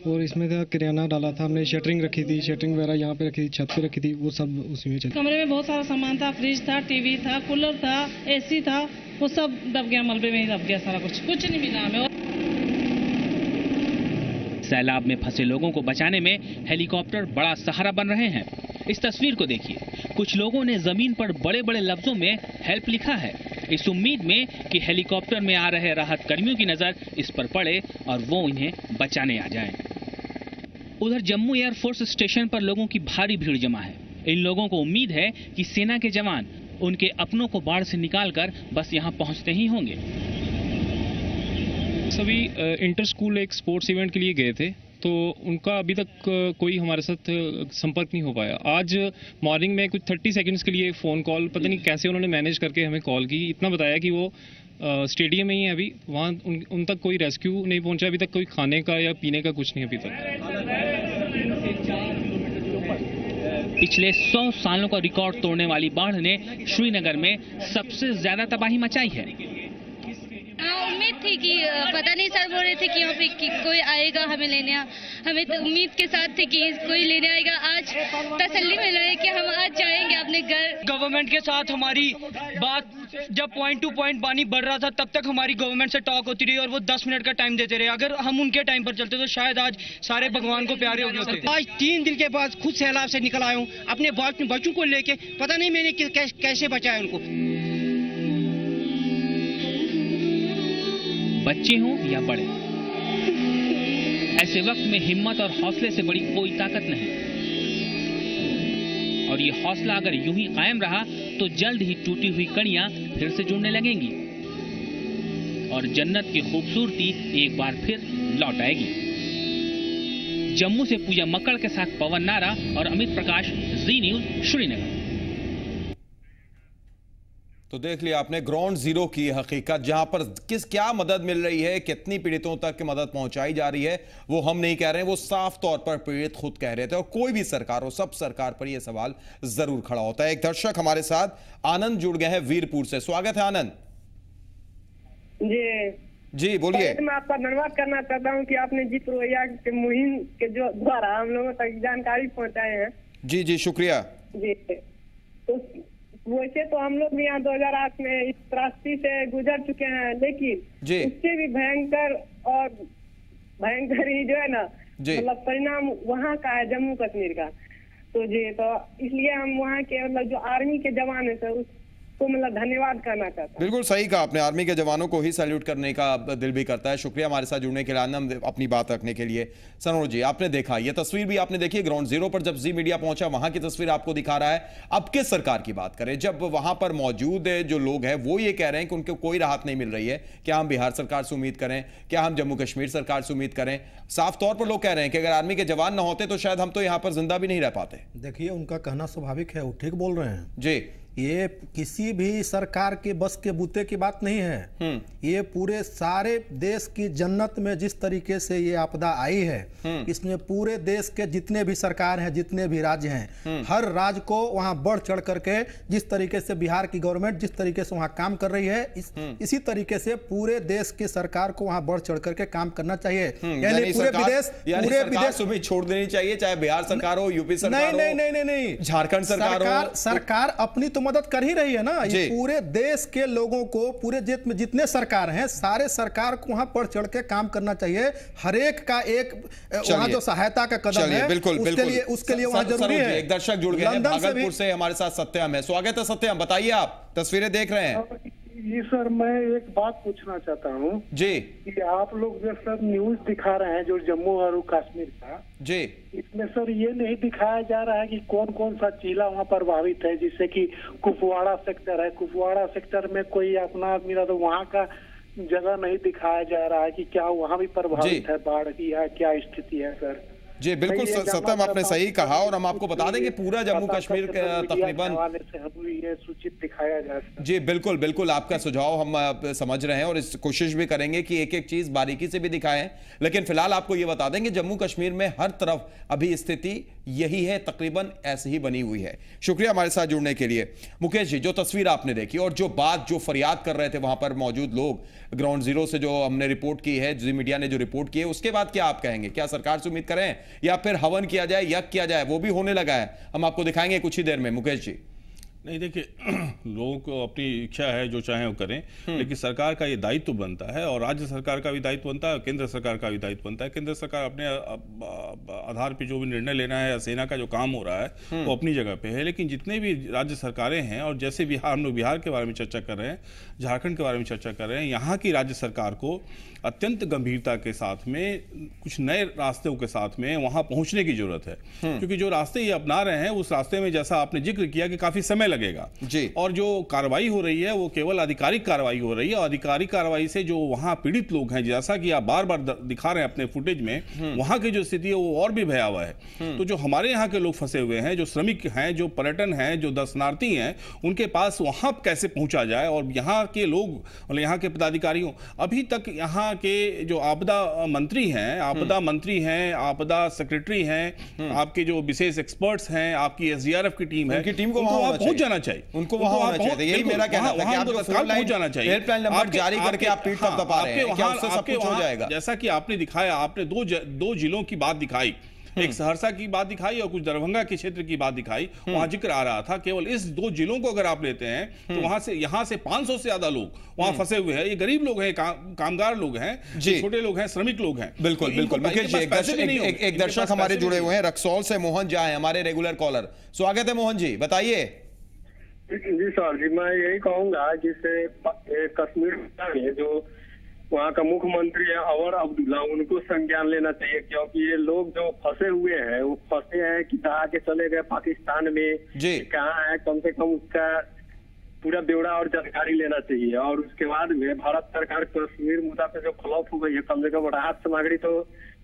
और इसमें था किराना डाला था, हमने शटरिंग रखी थी, शटरिंग वगैरह यहाँ पे रखी थी, छत पे रखी थी, वो सब उसी में चल। कमरे में बहुत सारा सामान था, फ्रिज था, टीवी था, कूलर था, एसी था, वो सब दब गया, मलबे में ही दब गया सारा कुछ नहीं मिला हमें। सैलाब में फंसे लोगों को बचाने में हेलीकॉप्टर बड़ा सहारा बन रहे हैं। इस तस्वीर को देखिए, कुछ लोगों ने जमीन पर बड़े बड़े लफ्जों में हेल्प लिखा है, इस उम्मीद में कि हेलीकॉप्टर में आ रहे राहत कर्मियों की नजर इस पर पड़े और वो इन्हें बचाने आ जाएं। उधर जम्मू एयरफोर्स स्टेशन पर लोगों की भारी भीड़ जमा है। इन लोगों को उम्मीद है कि सेना के जवान उनके अपनों को बाढ़ से निकालकर बस यहाँ पहुँचते ही होंगे। सभी इंटर स्कूल एक स्पोर्ट्स इवेंट के लिए गए थे, तो उनका अभी तक कोई हमारे साथ संपर्क नहीं हो पाया। आज मॉर्निंग में कुछ 30 सेकंड्स के लिए फ़ोन कॉल, पता नहीं कैसे उन्होंने मैनेज करके हमें कॉल की, इतना बताया कि वो स्टेडियम में ही है अभी, वहाँ उन तक कोई रेस्क्यू नहीं पहुँचा अभी तक, कोई खाने का या पीने का कुछ नहीं अभी तक। पिछले 100 सालों का रिकॉर्ड तोड़ने वाली बाढ़ ने श्रीनगर में सबसे ज्यादा तबाही मचाई है। उम्मीद थी कि पता नहीं, सर बोल रहे थे कि यहाँ पे कोई आएगा हमें लेने, हमें तो उम्मीद के साथ थी कि कोई लेने आएगा। आज तसल्ली मिल रहा है कि हम आज जाएंगे अपने घर। गवर्नमेंट के साथ हमारी बात, जब पॉइंट टू पॉइंट पानी बढ़ रहा था तब तक हमारी गवर्नमेंट से टॉक होती रही और वो 10 मिनट का टाइम देते रहे। अगर हम उनके टाइम पर चलते तो शायद आज सारे भगवान को प्यारे हो गए होते। आज 3 दिन के बाद खुद सैलाब से निकल आया हूँ अपने बच्चों को लेके, पता नहीं मैंने कैसे बचाया उनको। बच्चे हों या बड़े, ऐसे वक्त में हिम्मत और हौसले से बड़ी कोई ताकत नहीं। और ये हौसला अगर यूं ही कायम रहा तो जल्द ही टूटी हुई कड़ियां फिर से जुड़ने लगेंगी और जन्नत की खूबसूरती एक बार फिर लौट आएगी। जम्मू से पूजा मक्कड़ के साथ पवन नारा और अमित प्रकाश, जी न्यूज, श्रीनगर। तो देख लिया आपने ग्राउंड जीरो की हकीकत, जहां पर क्या मदद मिल रही है, कितनी पीड़ितों तक मदद पहुंचाई जा रही है, वो हम नहीं कह रहे हैं, वो साफ तौर पर पीड़ित खुद कह रहे थे। और कोई भी सरकार हो, सब सरकार पर यह सवाल जरूर खड़ा होता है। एक दर्शक हमारे साथ आनंद जुड़ गए हैं वीरपुर से। स्वागत है आनंद जी, बोलिए। मैं आपका धन्यवाद करना चाहता हूँ कि आपने जिस रोहिया के मुहिम के जो द्वारा हम लोगों तक जानकारी पहुँचाए हैं। जी शुक्रिया जी। तो वैसे तो हम लोग भी यहाँ 2008 में इस त्रासदी से गुजर चुके हैं, लेकिन उससे भी भयंकर और भयंकर ही जो है ना, मतलब परिणाम वहाँ का है, जम्मू कश्मीर का। तो तो इसलिए हम वहाँ के मतलब जो आर्मी के जवान है सर, उसको मतलब धन्यवाद करना चाहता हूँ। बिल्कुल सही कहा आपने, आर्मी के जवानों को ही सैल्यूट करने का दिल भी करता है। शुक्रिया हमारे साथ जुड़ने के लिए आनंद, अपनी बात रखने के लिए। सनोर जी, आपने देखा, ये तस्वीर भी आपने देखी ग्राउंड जीरो पर, जब जी मीडिया पहुंचा वहां की तस्वीर आपको दिखा रहा है। अब किस सरकार की बात करें, जब वहां पर मौजूद जो लोग हैं वो ये कह रहे हैं कि उनको कोई राहत नहीं मिल रही है। क्या हम बिहार सरकार से उम्मीद करें, क्या हम जम्मू कश्मीर सरकार से उम्मीद करें? साफ तौर पर लोग कह रहे हैं कि अगर आर्मी के जवान ना होते तो शायद हम तो यहाँ पर जिंदा भी नहीं रह पाते। देखिए, उनका कहना स्वाभाविक है, वो ठीक बोल रहे हैं जी। ये किसी भी सरकार के बस के बूते की बात नहीं है। ये पूरे सारे देश की जन्नत में जिस तरीके से ये आपदा आई है, इसमें पूरे देश के जितने भी सरकार हैं, जितने भी राज्य हैं, हर राज्य को वहां बढ़ चढ़ करके, जिस तरीके से बिहार की गवर्नमेंट जिस तरीके से वहां काम कर रही है, इसी तरीके से पूरे देश की सरकार को वहां बढ़ चढ़ करके काम करना चाहिए। यानी पूरे विदेश भी छोड़ देनी चाहिए, चाहे बिहार सरकार हो, यूपी सरकार हो, नहीं, झारखंड सरकार हो। सरकार अपनी मदद कर ही रही है ना। ये पूरे देश के लोगों को, पूरे देश में जितने सरकार हैं, सारे सरकार को वहां बढ़ चढ़ के काम करना चाहिए। हर एक का एक वहां जो सहायता का कदम है, उसके लिए वहां जरूरी है। एक दर्शक जुड़ गए हैं भागलपुर से, हमारे साथ सत्यम है। स्वागत है सत्यम, बताइए, आप तस्वीरें देख रहे हैं। जी सर, मैं एक बात पूछना चाहता हूँ जी, कि आप लोग जो सर न्यूज दिखा रहे हैं जो जम्मू और कश्मीर का जी, इसमें सर ये नहीं दिखाया जा रहा है कि कौन कौन सा जिला वहाँ प्रभावित है। जैसे कि कुपवाड़ा सेक्टर है, कुपवाड़ा सेक्टर में कोई अपना आदमी रहा तो वहाँ का जगह नहीं दिखाया जा रहा है कि क्या वहाँ भी प्रभावित है बाढ़ की, या क्या स्थिति है सर। जी बिल्कुल सत्यम, आपने सही कहा। और हम आपको बता दें कि पूरा जम्मू कश्मीर तकरीबन ये सूचित दिखाया जाए। जी बिल्कुल आपका सुझाव हम समझ रहे हैं और इस कोशिश भी करेंगे कि एक एक चीज बारीकी से भी दिखाएं। लेकिन फिलहाल आपको ये बता दें कि जम्मू कश्मीर में हर तरफ अभी स्थिति यही है, तकरीबन ऐसी ही बनी हुई है। शुक्रिया हमारे साथ जुड़ने के लिए। मुकेश जी, जो तस्वीर आपने देखी और जो फरियाद कर रहे थे वहां पर मौजूद लोग, ग्राउंड जीरो से जो हमने रिपोर्ट की है, जी मीडिया ने जो रिपोर्ट की है, उसके बाद क्या आप कहेंगे? क्या सरकार से उम्मीद करें या फिर हवन किया जाए, यज्ञ किया जाए? वो भी होने लगा है, हम आपको दिखाएंगे कुछ ही देर में। मुकेश जी, नहीं देखिए, लोगों को अपनी इच्छा है, जो चाहे वो करें, लेकिन सरकार का ये दायित्व बनता है और राज्य सरकार का भी दायित्व बनता है और केंद्र सरकार का भी दायित्व बनता है। केंद्र सरकार अपने आधार पे जो भी निर्णय लेना है या सेना का जो काम हो रहा है वो अपनी जगह पे है, लेकिन जितने भी राज्य सरकारें हैं, और जैसे बिहार, हम लोग बिहार के बारे में चर्चा कर रहे हैं, झारखंड के बारे में चर्चा कर रहे हैं, यहाँ की राज्य सरकार को अत्यंत गंभीरता के साथ में कुछ नए रास्तों के साथ में वहां पहुंचने की जरूरत है। क्योंकि जो रास्ते ये अपना रहे हैं, उस रास्ते में जैसा आपने जिक्र किया कि काफी समय लगेगा जी। और जो कार्रवाई हो रही है वो केवल आधिकारिक कार्रवाई हो रही है, और आधिकारिक कार्रवाई से जो वहां पीड़ित लोग हैं, जैसा कि आप बार बार दिखा रहे हैं अपने फुटेज में, वहां की जो स्थिति है वो और भी भयावह है। तो जो हमारे यहाँ के लोग फंसे हुए हैं, जो श्रमिक हैं, जो पर्यटन हैं, जो दर्शनार्थी हैं, उनके पास वहां कैसे पहुंचा जाए, और यहाँ के लोग मतलब यहाँ के पदाधिकारियों, अभी तक यहाँ के जो आपदा मंत्री हैं, आपदा सेक्रेटरी हैं, आपके जो विशेष एक्सपर्ट्स हैं, आपकी SDRF की टीम है, उनकी टीम को वहां पहुंच जाना चाहिए, उनको वहां होना चाहिए। यही मेरा कहना था कि आप पहुंच जाना चाहिए, हेल्पलाइन नंबर जारी करके आप पीठ तक दबा रहे हैं, क्या उससे सब कुछ हो जाएगा? जैसा कि आपने दिखाया, आपने दो जिलों की बात दिखाई, एक सहरसा की बात दिखाई और कुछ दरभंगा के क्षेत्र की बात दिखाई। वहां जिक्र आ रहा था, केवल इस 2 जिलों को अगर आप लेते हैं तो वहां से यहां से 500 से ज्यादा लोग वहां फंसे हुए हैं। ये गरीब लोग हैं, कामगार लोग हैं, छोटे लोग हैं, श्रमिक लोग हैं। बिल्कुल बिल्कुल मुकेश जी, एक दर्शक हमारे जुड़े हुए हैं रक्सौल से, मोहन झा है हमारे रेगुलर कॉलर। स्वागत है मोहन जी, बताइए। जी सर जी, मैं यही कहूंगा जिससे कश्मीर में जो वहाँ का मुख्यमंत्री है अवर अब्दुल्ला, उनको संज्ञान लेना चाहिए, क्योंकि ये लोग जो फंसे हुए हैं वो फंसे हैं कि दहा के चले गए पाकिस्तान में, कहाँ है, कम से कम उसका पूरा ब्यौरा और जानकारी लेना चाहिए। और उसके बाद में भारत सरकार कश्मीर मुद्दा पे जो फ्लॉप हो गई है, कम से कम राहत सामग्री तो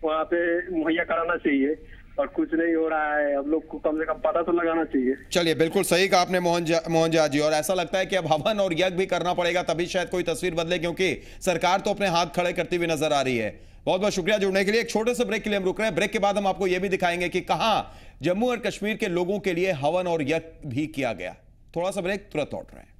वहाँ पे मुहैया कराना चाहिए, और कुछ नहीं हो रहा है। अब लोग को कम से कम पता तो लगाना चाहिए। चलिए, बिल्कुल सही कहा आपने मोहन झा जी, और ऐसा लगता है कि अब हवन और यज्ञ भी करना पड़ेगा, तभी शायद कोई तस्वीर बदले, क्योंकि सरकार तो अपने हाथ खड़े करती हुई नजर आ रही है। बहुत बहुत शुक्रिया जुड़ने के लिए। एक छोटे से ब्रेक के लिए हम रुक रहे हैं। ब्रेक के बाद हम आपको यह भी दिखाएंगे कि कहां जम्मू और कश्मीर के लोगों के लिए हवन और यज्ञ भी किया गया। थोड़ा सा ब्रेक, तुरंत लौट रहे हैं।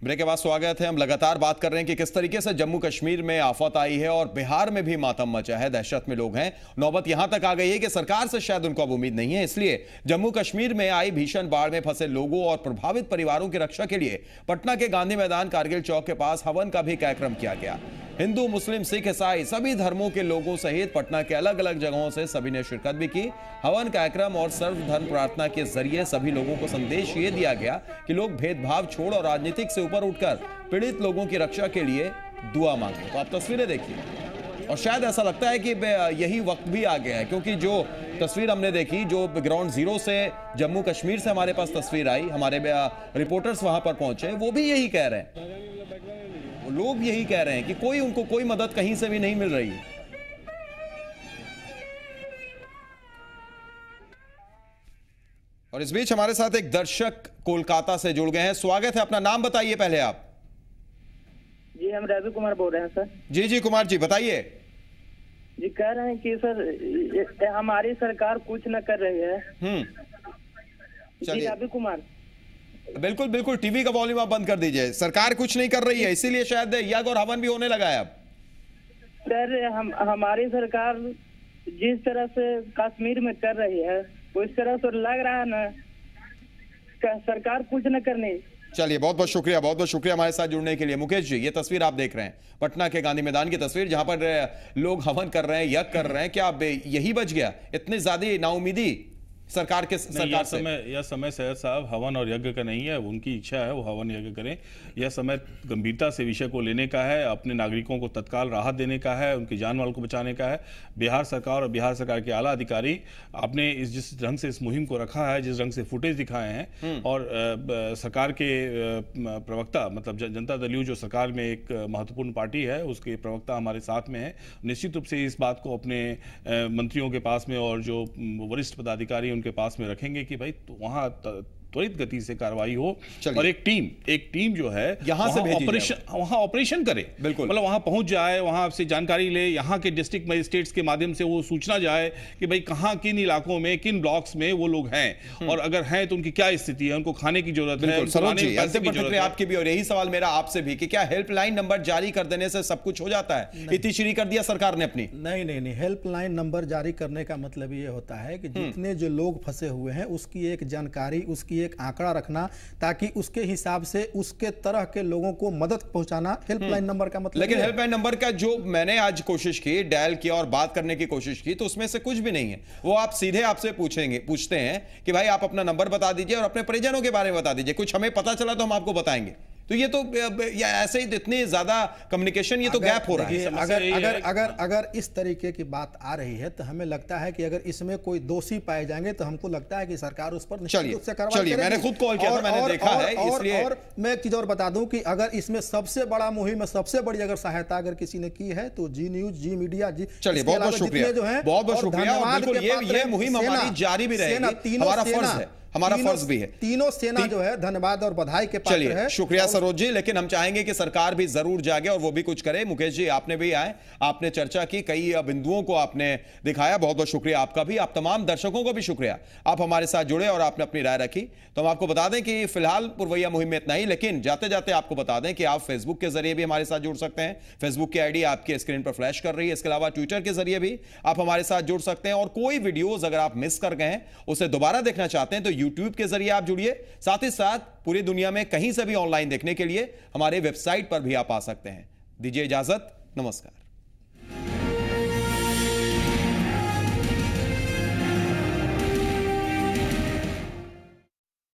ब्रेक के बाद स्वागत है। हम लगातार बात कर रहे हैं कि किस तरीके से जम्मू कश्मीर में आफत आई है और बिहार में भी मातम मचा है, दहशत में लोग हैं। नौबत यहां तक आ गई है कि सरकार से शायद उनको अब उम्मीद नहीं है, इसलिए जम्मू कश्मीर में आई भीषण बाढ़ में फंसे लोगों और प्रभावित परिवारों की रक्षा के लिए पटना के गांधी मैदान कारगिल चौक के पास हवन का भी कार्यक्रम किया गया। हिंदू, मुस्लिम, सिख, ईसाई सभी धर्मों के लोगों सहित पटना के अलग अलग जगहों से सभी ने शिरकत भी की। हवन कार्यक्रम और सर्वधर्म प्रार्थना के जरिए सभी लोगों को संदेश ये दिया गया कि लोग भेदभाव छोड़ और राजनीतिक से ऊपर उठकर पीड़ित लोगों की रक्षा के लिए दुआ मांगे। तो आप तस्वीरें देखिए, और शायद ऐसा लगता है कि यही वक्त भी आ गया है, क्योंकि जो तस्वीर हमने देखी, जो ग्राउंड जीरो से जम्मू कश्मीर से हमारे पास तस्वीर आई, हमारे रिपोर्टर्स वहां पर पहुंचे, वो भी यही कह रहे हैं, लोग यही कह रहे हैं कि उनको कोई मदद कहीं से भी नहीं मिल रही है। और इस बीच हमारे साथ एक दर्शक कोलकाता से जुड़ गए हैं। स्वागत है, अपना नाम बताइए पहले आप। जी, हम रवि कुमार बोल रहे हैं सर। जी कुमार जी, बताइए। जी, कह रहे हैं कि सर हमारी सरकार कुछ न कर रही है। चलिए, रवि कुमार। बिल्कुल, टीवी का वॉल्यूम आप बंद कर दीजिए। सरकार कुछ नहीं कर रही है, इसीलिए शायद यज्ञ और हवन भी होने लगा है अब। सर, हमारी सरकार जिस तरह से कश्मीर में कर रही है, उस तरह से लग रहा है ना सरकार कुछ न करनी। चलिए, बहुत बहुत शुक्रिया हमारे साथ जुड़ने के लिए। मुकेश जी, ये तस्वीर आप देख रहे हैं पटना के गांधी मैदान की तस्वीर, जहां पर लोग हवन कर रहे हैं, यज्ञ कर रहे हैं। क्या यही बच गया? इतनी ज्यादा नाउमीदी सरकार से? यह समय सैयद साहब हवन और यज्ञ का नहीं है, उनकी इच्छा है वो हवन यज्ञ करें। यह समय गंभीरता से विषय को लेने का है, अपने नागरिकों को तत्काल राहत देने का है, उनकी जान माल को बचाने का है। बिहार सरकार और बिहार सरकार के आला अधिकारी आपने जिस ढंग से इस मुहिम को रखा है, जिस ढंग से फुटेज दिखाए हैं, और सरकार के प्रवक्ता मतलब जनता दल यू जो सरकार में एक महत्वपूर्ण पार्टी है, उसके प्रवक्ता हमारे साथ में है, निश्चित रूप से इस बात को अपने मंत्रियों के पास में और जो वरिष्ठ पदाधिकारी उनके पास में रखेंगे कि भाई तो वहां त्वरित गति से कार्रवाई हो, और एक टीम जो है वहां ऑपरेशन करे, बिल्कुल, मतलब वहां पहुंच जाए, वहां आपसे जानकारी ले, यहाँ के डिस्ट्रिक्ट मजिस्ट्रेट्स के माध्यम से वो सूचना जाए कि भाई कहाँ किन इलाकों में किन ब्लॉक्स में वो लोग हैं, और अगर हैं तो उनकी क्या स्थिति है, उनको खाने की जरूरत है। आपकी भी, और यही सवाल मेरा आपसे भी कि क्या हेल्पलाइन नंबर जारी कर देने से सब कुछ हो जाता है? इतिश्री कर दिया सरकार ने अपनी? नहीं, हेल्पलाइन नंबर जारी करने का मतलब ये होता है कि जितने जो लोग फंसे हुए हैं उसकी एक जानकारी, उसकी एक आंकड़ा रखना, ताकि उसके हिसाब से उसके तरह के लोगों को मदद पहुंचाना हेल्पलाइन नंबर का मतलब। लेकिन हेल्पलाइन नंबर का जो मैंने आज कोशिश की, डायल किया और बात करने की कोशिश की, तो उसमें से कुछ भी नहीं है। वो आप सीधे आपसे पूछते हैं कि भाई आप अपना नंबर बता दीजिए और अपने परिजनों के बारे में बता दीजिए, कुछ हमें पता चला तो हम आपको बताएंगे। तो ये तो ऐसे ही इतनी ज्यादा कम्युनिकेशन, ये तो गैप हो रहा है। अगर इस तरीके की बात आ रही है तो हमें लगता है कि अगर इसमें कोई दोषी पाए जाएंगे तो हमको लगता है कि सरकार उस पर निश्चित रूप से कार्रवाई करेगी। मैंने खुद कॉल किया था, मैंने देखा है, इसलिए। और मैं एक चीज और बता दूं कि अगर इसमें सबसे बड़ा मुहिम में सबसे बड़ी अगर सहायता अगर किसी ने की है तो जी न्यूज, जी मीडिया, जी। चलिए, बहुत बहुत शुक्रिया, जो है बहुत बहुत शुक्रिया। ये मुहिम हमारी जारी भी रहेगी, हमारा फर्ज है, हमारा फर्ज भी है। तीनों सेना जो है धन्यवाद और बधाई के पात्र है। शुक्रिया सरोज जी, लेकिन हम चाहेंगे कि सरकार भी जरूर जागे और वो भी कुछ करे। मुकेश जी, आपने भी आए, आपने चर्चा की, कई बिंदुओं को आपने दिखाया, बहुत बहुत शुक्रिया आपका भी। आप तमाम दर्शकों को भी शुक्रिया, आप हमारे साथ जुड़े और आपने अपनी राय रखी। तो हम आपको बता दें कि फिलहाल पुरवैया मुहिम में इतना ही, लेकिन जाते जाते आपको बता दें कि आप फेसबुक के जरिए भी हमारे साथ जुड़ सकते हैं। फेसबुक की आईडी आपके स्क्रीन पर फ्लैश कर रही है। इसके अलावा ट्विटर के जरिए भी आप हमारे साथ जुड़ सकते हैं, और कोई वीडियोज अगर आप मिस कर गए हैं, उसे दोबारा देखना चाहते हैं तो यूट्यूब के जरिए आप जुड़िए। साथ ही साथ पूरी दुनिया में कहीं से भी ऑनलाइन देखने के लिए हमारे वेबसाइट पर भी आप आ सकते हैं। दीजिए इजाजत, नमस्कार।